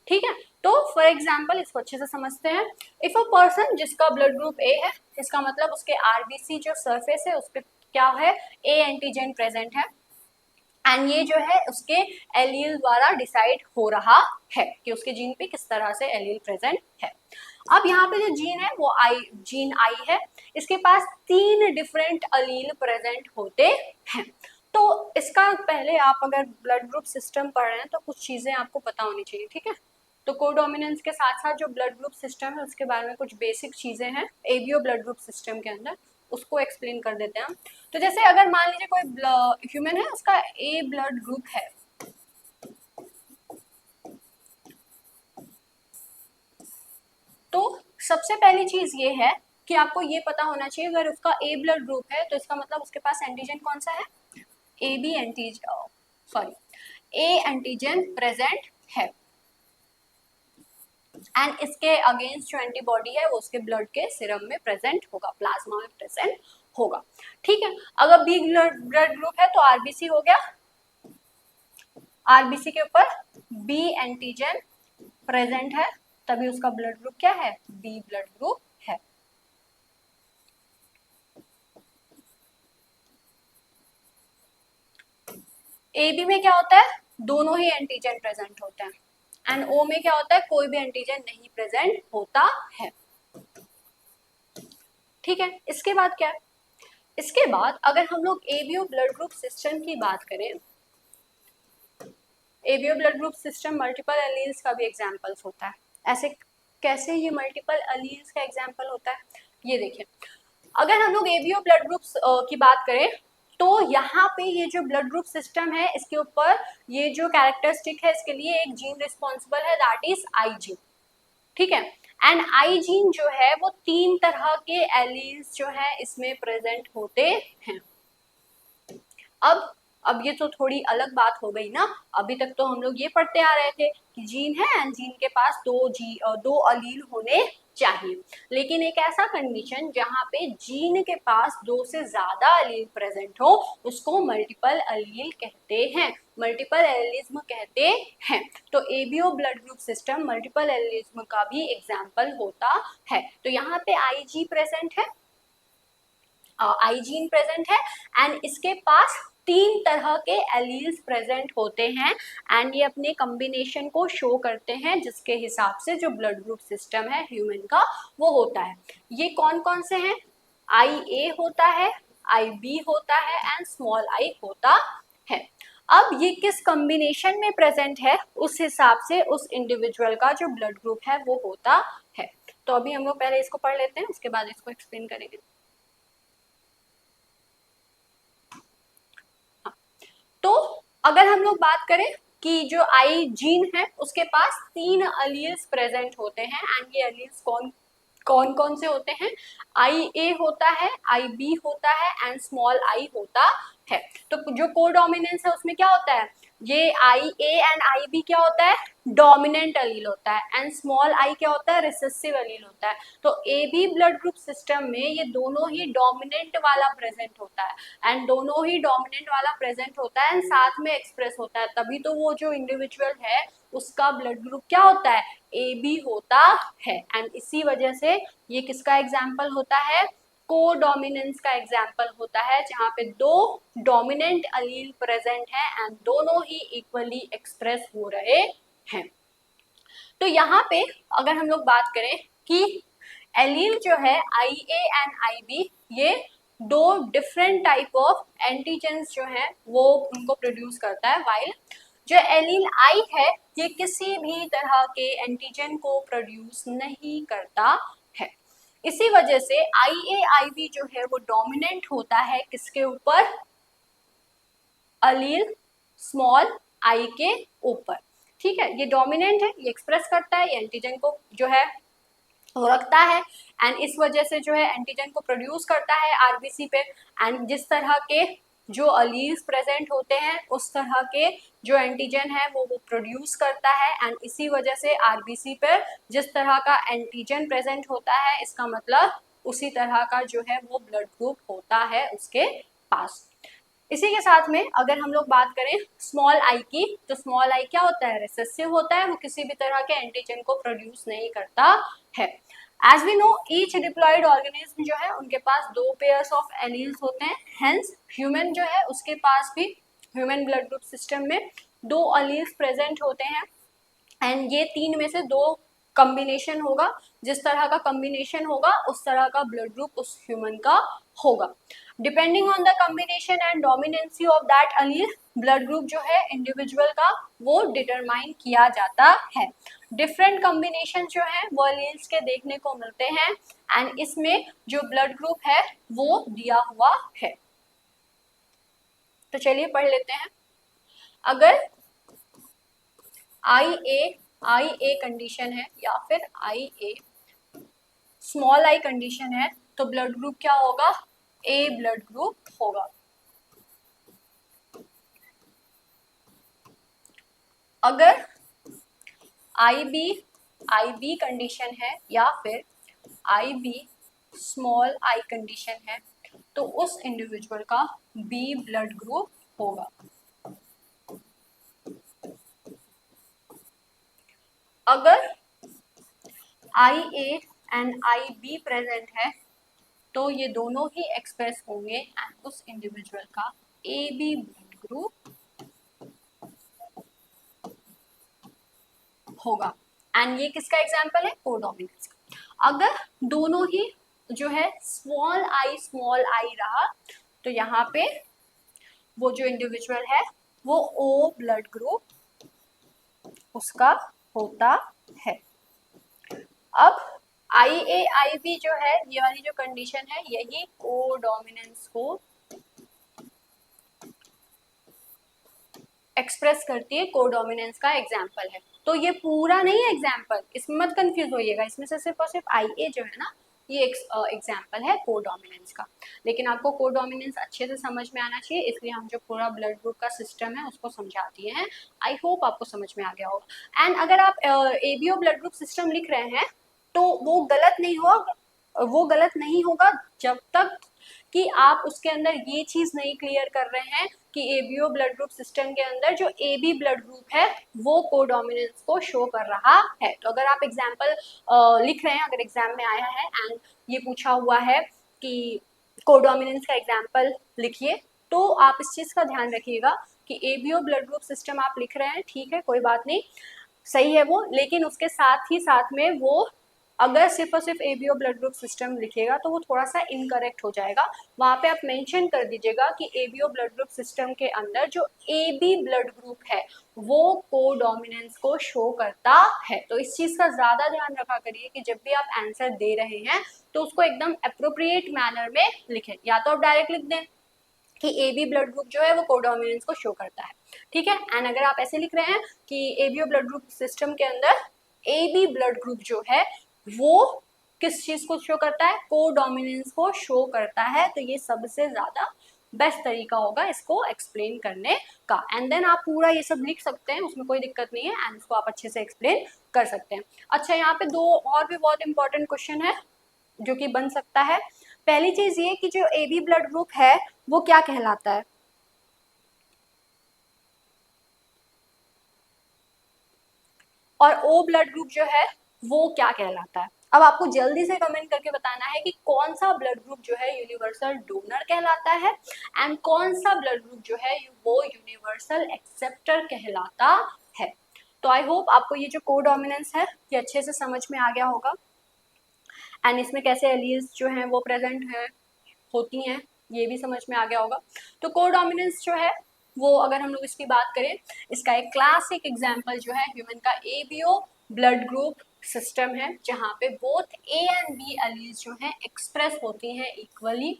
ठीक है। तो फॉर एग्जाम्पल इसको अच्छे से समझते हैं, इफ अ पर्सन जिसका ब्लड ग्रुप ए है, इसका मतलब उसके आरबीसी जो सरफेस है उस पर क्या है, ए एंटीजन प्रेजेंट है एंड ये जो है उसके एलील द्वारा डिसाइड हो रहा है कि उसके जीन पे किस तरह से एलील प्रेजेंट है। अब यहाँ पे जो जीन है वो जीन आई है, इसके पास 3 डिफरेंट अलील प्रेजेंट होते हैं। तो इसका पहले आप अगर ब्लड ग्रुप सिस्टम पढ़ रहे हैं तो कुछ चीजें आपको पता होनी चाहिए, ठीक है। तो कोडोमिनेंस के साथ साथ जो ब्लड ग्रुप सिस्टम है उसके बारे में कुछ बेसिक चीजें हैं एबीओ ब्लड ग्रुप सिस्टम के अंदर, उसको एक्सप्लेन कर देते हैं हम। तो जैसे अगर मान लीजिए कोई ह्यूमन है उसका ए ब्लड ग्रुप है, तो सबसे पहली चीज ये है कि आपको ये पता होना चाहिए अगर उसका ए ब्लड ग्रुप है तो इसका मतलब उसके पास एंटीजन कौन सा है, A B antigen, sorry A antigen present है एंड इसके अगेंस्ट जो एंटीबॉडी है वो उसके ब्लड के सीरम में प्रेजेंट होगा, प्लाज्मा में प्रेजेंट होगा, ठीक है। अगर बी ब्लड ग्रुप है तो आरबीसी हो गया, आरबीसी के ऊपर बी एंटीजन प्रेजेंट है तभी उसका ब्लड ग्रुप क्या है, बी ब्लड ग्रुप है। ए बी में क्या होता है, दोनों ही एंटीजन प्रेजेंट होते हैं एंड ओ में क्या होता है, कोई भी एंटीजन नहीं प्रेजेंट होता है, ठीक है। इसके बाद क्या है, इसके बाद अगर हम लोग एबीओ ब्लड ग्रुप सिस्टम की बात करें, ABO blood group system multiple alleles का भी एग्जांपल्स होता है। ऐसे कैसे ये मल्टीपल एलील्स का एग्जांपल होता है, ये देखिए अगर हम लोग एबीओ ब्लड ग्रुप्स की बात करें तो यहाँ पे ये जो ब्लड ग्रुप सिस्टम है इसके ऊपर ये जो कैरेक्टरिस्टिक है इसके लिए एक जीन रिस्पॉन्सिबल है, दैट इज आई जीन, ठीक है। एंड आई जीन जो है वो 3 तरह के एलील्स जो है इसमें प्रेजेंट होते हैं। अब अब ये तो थोड़ी अलग बात हो गई ना। अभी तक तो हम लोग ये पढ़ते आ रहे थे कि जीन है एंड जीन के पास दो अलील होने चाहिए, लेकिन एक ऐसा कंडीशन जहाँ पे जीन के पास 2 से ज्यादा अलील प्रेजेंट हो उसको मल्टीपल अलील कहते हैं, मल्टीपल एलिज्म कहते हैं। तो ABO blood group system multiple allelism का भी एग्जाम्पल होता है। तो यहाँ पे आईजी प्रेजेंट है, आई जीन प्रेजेंट है एंड इसके पास 3 तरह के एलील्स प्रेजेंट होते हैं एंड ये अपने कॉम्बिनेशन को शो करते हैं जिसके हिसाब से जो ब्लड ग्रुप सिस्टम है ह्यूमन का वो होता है। ये कौन कौन से हैं? आई ए होता है, आई बी होता है एंड स्मॉल आई होता है। अब ये किस कॉम्बिनेशन में प्रेजेंट है उस हिसाब से उस इंडिविजुअल का जो ब्लड ग्रुप है वो होता है। तो अभी हम लोग पहले इसको पढ़ लेते हैं, उसके बाद इसको एक्सप्लेन करेंगे। तो अगर हम लोग बात करें कि जो आई जीन है उसके पास 3 अलील्स प्रेजेंट होते हैं एंड ये अलील्स कौन कौन कौन से होते हैं? आई ए होता है, आई बी होता है एंड स्मॉल आई होता है। तो जो कोडोमिनेंस है उसमें क्या होता है? ये आई ए एंड आई बी क्या होता है? डोमिनेंट अलील होता है एंड स्मॉल आई क्या होता है? रिसेसिव अलील होता है। तो A B blood group system में ये दोनों ही डोमिनेंट वाला प्रेजेंट होता है एंड दोनों ही डोमिनेंट वाला प्रेजेंट होता है एंड साथ में एक्सप्रेस होता है, तभी तो वो जो इंडिविजुअल है उसका ब्लड ग्रुप क्या होता है? ए बी होता है एंड इसी वजह से ये किसका एग्जाम्पल होता है? कोडोमिनेंस का एग्जाम्पल होता है, जहाँ पे 2 डोमिनेंट अलील प्रेजेंट है एंड दोनों ही इक्वली एक्सप्रेस हो रहे हैं। तो यहाँ पे अगर हम लोग बात करें कि एलील जो है आई ए एंड आई बी ये 2 डिफरेंट टाइप ऑफ एंटीजेंस जो है वो उनको प्रोड्यूस करता है, वाइल जो एलील आई है ये किसी भी तरह के एंटीजन को प्रोड्यूस नहीं करता है। इसी वजह से आई ए आई बी जो है वो डोमिनेंट होता है किसके ऊपर? अलील स्मॉल आई के ऊपर। ठीक है, ये डोमिनेंट है, ये एक्सप्रेस करता है, ये एंटीजन को जो है वो रखता है एंड इस वजह से जो है एंटीजन को प्रोड्यूस करता है आरबीसी पे एंड जिस तरह के जो अलील्स प्रेजेंट होते हैं उस तरह के जो एंटीजन है वो प्रोड्यूस करता है एंड इसी वजह से आरबीसी पे जिस तरह का एंटीजन प्रेजेंट होता है इसका मतलब उसी तरह का जो है वो ब्लड ग्रुप होता है उसके पास। इसी के साथ में अगर हम लोग बात करें स्मॉल आई की, तो स्मॉल आई क्या होता है? रिसेसिव होता है, वो किसी भी तरह के एंटीजन को प्रोड्यूस नहीं करता है। As we know each diploid organism जो है उनके पास 2 पेयर्स ऑफ एलील्स होते हैं, हेंस ह्यूमन जो है उसके पास भी ह्यूमन ब्लड ग्रुप सिस्टम में 2 अलील्स प्रेजेंट होते हैं एंड ये 3 में से 2 कॉम्बिनेशन होगा, जिस तरह का कॉम्बिनेशन होगा उस तरह का ब्लड ग्रुप उस ह्यूमन का होगा। Depending on the combination and dominancy of that allele blood group जो है इंडिविजुअल का वो डिटरमाइन किया जाता है। डिफरेंट कॉम्बिनेशन जो है वो अलील्स के देखने को मिलते हैं एंड इसमें जो ब्लड ग्रुप है वो दिया हुआ है। तो चलिए पढ़ लेते हैं। अगर आई ए कंडीशन है या फिर आई ए स्मॉल आई कंडीशन है तो ब्लड ग्रुप क्या होगा? ए ब्लड ग्रुप होगा। अगर आई बी कंडीशन है या फिर आई बी स्मॉल आई कंडीशन है तो उस इंडिविजुअल का बी ब्लड ग्रुप होगा। अगर I A and I B present है तो ये दोनों ही एक्सप्रेस होंगे एंड उस इंडिविजुअल का ए बी ब्लड ग्रुप होगा एंड ये किसका एग्जाम्पल है? कोडोमिनेंस का। अगर दोनों ही जो है स्मॉल आई रहा तो यहाँ पे वो जो इंडिविजुअल है वो ओ ब्लड ग्रुप उसका होता है। अब आई ए आई बी जो है ये वाली जो कंडीशन है यही कोडोमिनेंस को एक्सप्रेस करती है, कोडोमिनेंस का एग्जाम्पल है। तो ये पूरा नहीं है एग्जाम्पल, इसमें मत कंफ्यूज होइएगा, इसमें से सिर्फ और सिर्फ आई ए जो है ना ये एक एग्जाम्पल है कोडोमिनेंस का। लेकिन आपको कोडोमिनेंस अच्छे से समझ में आना चाहिए, इसलिए हम जो पूरा ब्लड ग्रुप का सिस्टम है उसको समझा दिए हैं। आई होप आपको समझ में आ गया होगा। एंड अगर आप एबीओ ब्लड ग्रुप सिस्टम लिख रहे हैं तो वो गलत नहीं होगा जब तक कि आप उसके अंदर ये चीज नहीं क्लियर कर रहे हैं कि एबीओ ब्लड ग्रुप सिस्टम के अंदर जो एबी ब्लड ग्रुप है वो कोडोमिनेंस को शो कर रहा है। तो अगर आप एग्जाम्पल लिख रहे हैं, अगर एग्जाम में आया है एंड ये पूछा हुआ है कि कोडोमिनेंस का एग्जाम्पल लिखिए, तो आप इस चीज का ध्यान रखिएगा कि एबीओ ब्लड ग्रुप सिस्टम आप लिख रहे हैं, ठीक है, कोई बात नहीं, सही है वो, लेकिन उसके साथ ही साथ में वो अगर सिर्फ और सिर्फ एबीओ ब्लड ग्रुप सिस्टम लिखेगा तो वो थोड़ा सा इनकरेक्ट हो जाएगा। वहां पे आप मेंशन कर दीजिएगा कि एबीओ ब्लड ग्रुप सिस्टम के अंदर जो एबी ब्लड ग्रुप है वो कोडोमिनेंस को शो करता है। तो इस चीज का ज्यादा ध्यान रखा करिए कि जब भी आप आंसर दे रहे हैं तो उसको एकदम अप्रोप्रिएट मैनर में लिखें। या तो आप डायरेक्ट लिख दें कि एबी ब्लड ग्रुप जो है वो कोडोमिनेंस को शो करता है, ठीक है। एंड अगर आप ऐसे लिख रहे हैं कि एबीओ ब्लड ग्रुप सिस्टम के अंदर एबी ब्लड ग्रुप जो है वो किस चीज को शो करता है, कोडोमिनेंस को शो करता है, तो ये सबसे ज्यादा बेस्ट तरीका होगा इसको एक्सप्लेन करने का। एंड देन आप पूरा ये सब लिख सकते हैं, उसमें कोई दिक्कत नहीं है, एंड इसको आप अच्छे से एक्सप्लेन कर सकते हैं। अच्छा, यहाँ पे दो और भी बहुत इंपॉर्टेंट क्वेश्चन है जो कि बन सकता है। पहली चीज ये कि जो एबी ब्लड ग्रुप है वो क्या कहलाता है, और ओ ब्लड ग्रुप जो है वो क्या कहलाता है। अब आपको जल्दी से कमेंट करके बताना है कि कौन सा ब्लड ग्रुप जो है यूनिवर्सल डोनर कहलाता है एंड कौन सा ब्लड ग्रुप जो है वो यूनिवर्सल एक्सेप्टर कहलाता है। तो आई होप आपको ये जो कोडोमिनेंस है ये अच्छे से समझ में आ गया होगा, एंड इसमें कैसे एलील्स जो हैं वो प्रेजेंट है होती हैं ये भी समझ में आ गया होगा। तो कोडोमिनेंस जो है वो अगर हम लोग इसकी बात करें, इसका एक क्लासिक एग्जांपल जो है ह्यूमन का एबीओ ब्लड ग्रुप सिस्टम है, जहाँ पे both A and B alleles जो हैं एक्सप्रेस होती हैं इक्वली,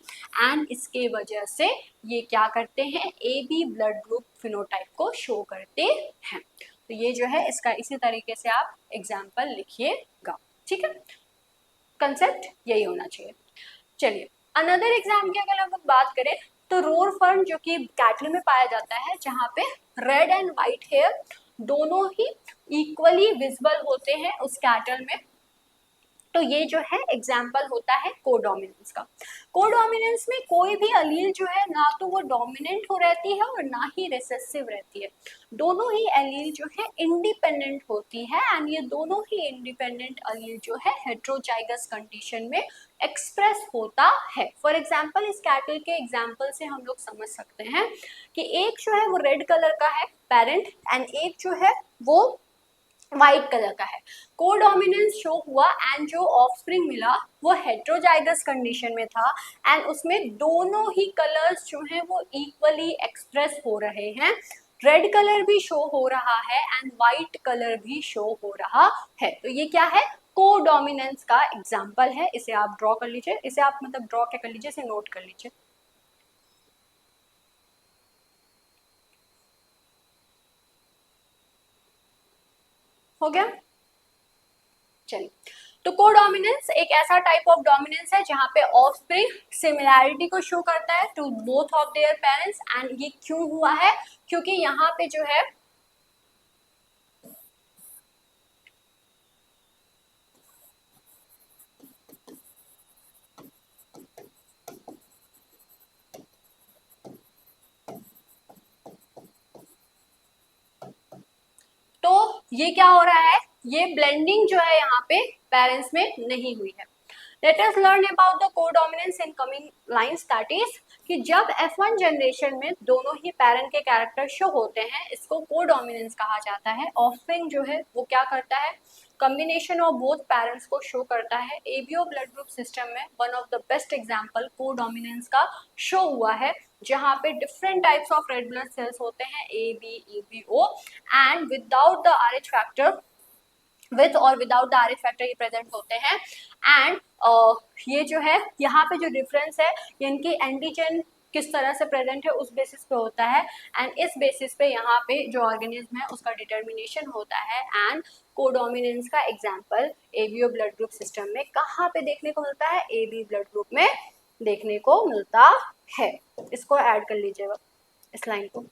एंड इसके वजह से ये क्या करते हैं, A B blood group phenotype को शो करते हैं। तो ये जो है इसका इसी तरीके से आप एग्जाम्पल लिखिएगा, ठीक है, कंसेप्ट यही होना चाहिए। चलिए अनदर एग्जाम की अगर हम लोग बात करें तो रोर फर्न जो कि कैटल में पाया जाता है, जहाँ पे रेड एंड व्हाइट हेयर दोनों ही इक्वली विजिबल होते हैं उस कैटल में, तो ये जो है एग्जाम्पल होता है कोडोमिनेंस का। कोडोमिनेंस में कोई भी अलील जो है ना तो वो डोमिनेंट हो रहती है और ना ही रिसेसिव रहती है, दोनों ही एलील जो है इंडिपेंडेंट होती है, एंड ये दोनों ही इंडिपेंडेंट अलील जो है हेट्रोजाइगस कंडीशन में एक्सप्रेस होता है। फॉर एग्जाम्पल इस कैटल के एग्जाम्पल से हम लोग समझ सकते हैं कि एक जो है वो रेड कलर का है पेरेंट एंड एक जो है वो व्हाइट कलर का है। कोडोमिनेंस शो हुआ एंड जो ऑफस्प्रिंग मिला वो हेट्रोजाइगस कंडीशन में था, एंड उसमें दोनों ही कलर्स जो हैं वो इक्वली एक्सप्रेस हो रहे हैं, रेड कलर भी शो हो रहा है एंड व्हाइट कलर भी शो हो रहा है। तो ये क्या है, कोडोमिनेंस का एग्जाम्पल है। इसे आप ड्रॉ कर लीजिए, इसे आप मतलब ड्रॉ क्या कर लीजिए, इसे नोट कर लीजिए। हो गया, चलिए। तो कोडोमिनेंस एक ऐसा टाइप ऑफ डोमिनेंस है जहां पे ऑफस्प्रिंग सिमिलैरिटी को शो करता है to both of their parents, and ये क्यों हुआ है, क्योंकि यहाँ पे जो है तो ये क्या हो रहा है, ये ब्लेंडिंग जो है यहाँ पे पेरेंट्स में नहीं हुई है। Let us learn about the codominance in coming lines, that is कि जब F1 जनरेशन में दोनों ही पेरेंट के कैरेक्टर शो होते हैं इसको कोडोमिनेंस कहा जाता है। ऑफस्प्रिंग जो है वो क्या करता है, कॉम्बिनेशन ऑफ बोथ पेरेंट्स को शो करता है। एबीओ ब्लड ग्रुप सिस्टम में one of the best example codominance का शो हुआ है, जहाँ पे different types of red blood cells होते हैं A B E B O, and without the Rh factor, with और विदाउट द आरएच फैक्टर ये प्रेजेंट होते हैं। एंड ये जो है यहाँ पे जो डिफरेंस है ये इनकी एंटीजन किस तरह से प्रेजेंट है उस बेसिस पे होता है, एंड इस बेसिस पे यहाँ पे जो ऑर्गेनिज्म है उसका डिटर्मिनेशन होता है। एंड कोडोमिनेंस का example ABO blood group system में कहाँ पे देखने को मिलता है, एबी ब्लड ग्रुप में देखने को मिलता है। इसको ऐड कर लीजिएगा इस लाइन को।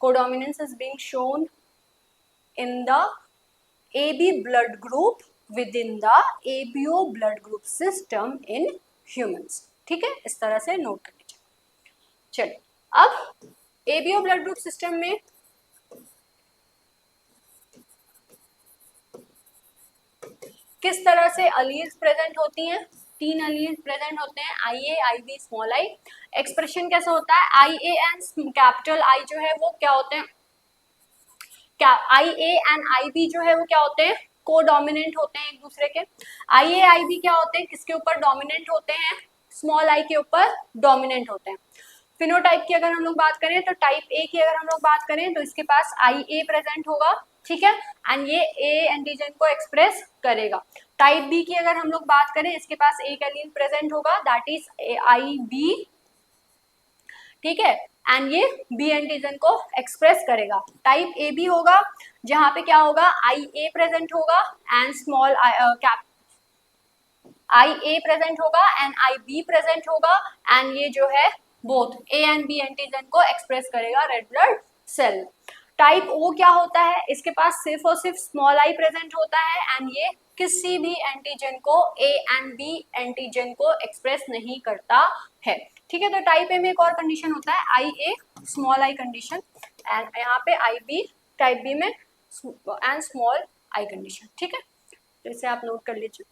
Codominance is being shown in the AB blood group within the ABO blood group system in humans। ठीक है, इस तरह से नोट कर लीजिए। चलिए अब ABO ब्लड ग्रुप सिस्टम में किस तरह से अलील्स प्रेजेंट होती हैं, 3 अलील्स प्रेजेंट होते हैं, IA, IB, small I. Expression कैसा होता है, IA एंड कैपिटल I जो है वो क्या होते हैं, IA एंड IB जो है वो क्या होते हैं, को-डोमिनेंट होते हैं एक दूसरे के। IA IB क्या होते हैं, किसके ऊपर डोमिनेंट होते हैं, स्मॉल आई के ऊपर डोमिनेंट होते हैं। फिनोटाइप की अगर हम लोग बात करें तो टाइप ए की अगर हम लोग बात करें तो इसके पास IA प्रेजेंट होगा, ठीक है, एंड ये ए एंटीजन को एक्सप्रेस करेगा। टाइप बी की अगर हम लोग बात करें इसके पास एक एलील प्रेजेंट होगा, दैट इज IB, ठीक है, एंड ये बी एंटीजन को एक्सप्रेस करेगा। टाइप ए बी होगा जहां पे क्या होगा, IA प्रेजेंट होगा एंड स्मॉल IA प्रेजेंट होगा एंड IB प्रेजेंट होगा, एंड ये जो है both A and B antigen को एक्सप्रेस करेगा रेड ब्लड सेल। टाइप ओ क्या होता है, इसके पास सिर्फ और सिर्फ स्मॉल आई प्रेजेंट होता है एंड ये किसी भी एंटीजन को ए एंड बी एंटीजन को एक्सप्रेस नहीं करता है, ठीक है। तो टाइप ए में एक और कंडीशन होता है IA small I condition, and यहाँ पे IB टाइप बी में एंड स्मॉल आई कंडीशन, ठीक है। तो इसे आप नोट कर लीजिए।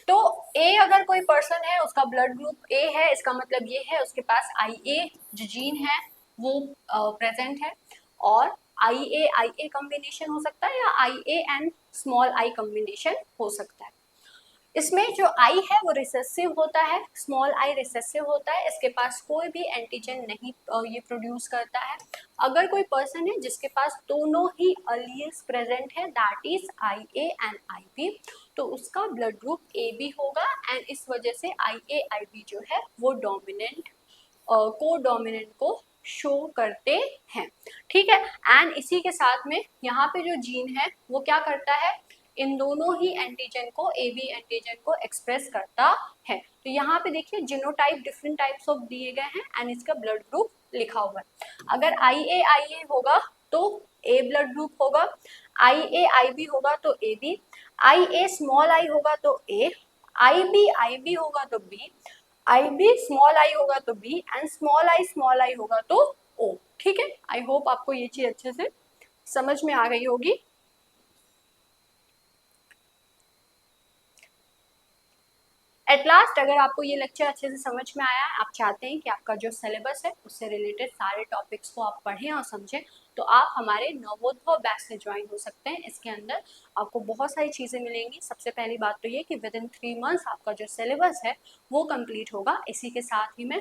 तो ए अगर कोई पर्सन है उसका ब्लड ग्रुप ए है, इसका मतलब ये है उसके पास IA जो जीन है वो प्रेजेंट है, और IA कॉम्बिनेशन हो सकता है या IA and small I combination हो सकता है। इसमें जो आई है वो रिसेसिव होता है, स्मॉल आई रिसेसिव होता है, इसके पास कोई भी एंटीजन नहीं ये प्रोड्यूस करता है। अगर कोई पर्सन है जिसके पास दोनों ही अलील्स प्रेजेंट है, that is IA and IB, तो उसका ब्लड ग्रुप AB होगा, एंड इस वजह से IA IB जो है वो डोमिनेंट को डोमिनेंट को शो करते हैं, ठीक है। एंड इसी के साथ में यहाँ पे जो जीन है वो क्या करता है, इन दोनों ही एंटीजन को AB एंटीजन को एक्सप्रेस करता है। तो यहाँ पे देखिए जीनोटाइप डिफरेंट टाइप्स ऑफ दिए गए हैं एंड इसका ब्लड ग्रुप लिखा हुआ है। अगर IA होगा तो A ब्लड ग्रुप होगा, IA IB होगा तो AB, IA स्मॉल आई होगा तो A, IB होगा तो B, IB स्मॉल आई होगा तो B, एंड स्मॉल आई होगा तो O, ठीक है। आई होप आपको ये चीज अच्छे से समझ में आ गई होगी। एट लास्ट अगर आपको ये लेक्चर अच्छे से समझ में आया है, आप चाहते हैं कि आपका जो सिलेबस है उससे रिलेटेड सारे टॉपिक्स को आप पढ़ें और समझें, तो आप हमारे नवोत्थव बैच से ज्वाइन हो सकते हैं। इसके अंदर आपको बहुत सारी चीज़ें मिलेंगी। सबसे पहली बात तो ये कि विद इन 3 मंथ्स आपका जो सिलेबस है वो कंप्लीट होगा। इसी के साथ ही में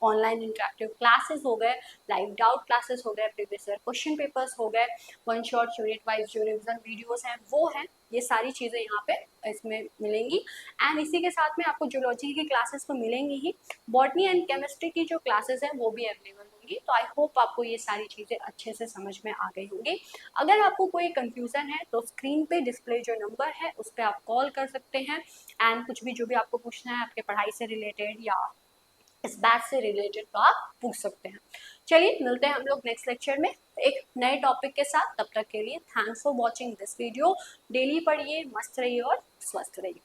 ऑनलाइन इंटरेक्टिव क्लासेस हो गए, लाइव डाउट क्लासेस हो गए, प्रीवियस ईयर क्वेश्चन पेपर्स हो गए, वन शॉट यूनिट वाइज जो रिविजन वीडियोस हैं वो हैं, ये सारी चीज़ें यहाँ पे इसमें मिलेंगी। एंड इसी के साथ में आपको जूलॉजी की क्लासेस तो मिलेंगी ही, बॉटनी एंड केमिस्ट्री की जो क्लासेस हैं वो भी अवेलेबल होंगी। तो आई होप आपको ये सारी चीज़ें अच्छे से समझ में आ गई होंगी। अगर आपको कोई कंफ्यूजन है तो स्क्रीन पे डिस्प्ले जो नंबर है उस पर आप कॉल कर सकते हैं, एंड कुछ भी जो भी आपको पूछना है आपके पढ़ाई से रिलेटेड या इस बैच से रिलेटेड तो आप पूछ सकते हैं। चलिए मिलते हैं हम लोग नेक्स्ट लेक्चर में एक नए टॉपिक के साथ। तब तक के लिए thanks for watching this video. Daily पढ़िए, मस्त रहिए और स्वस्थ रहिए।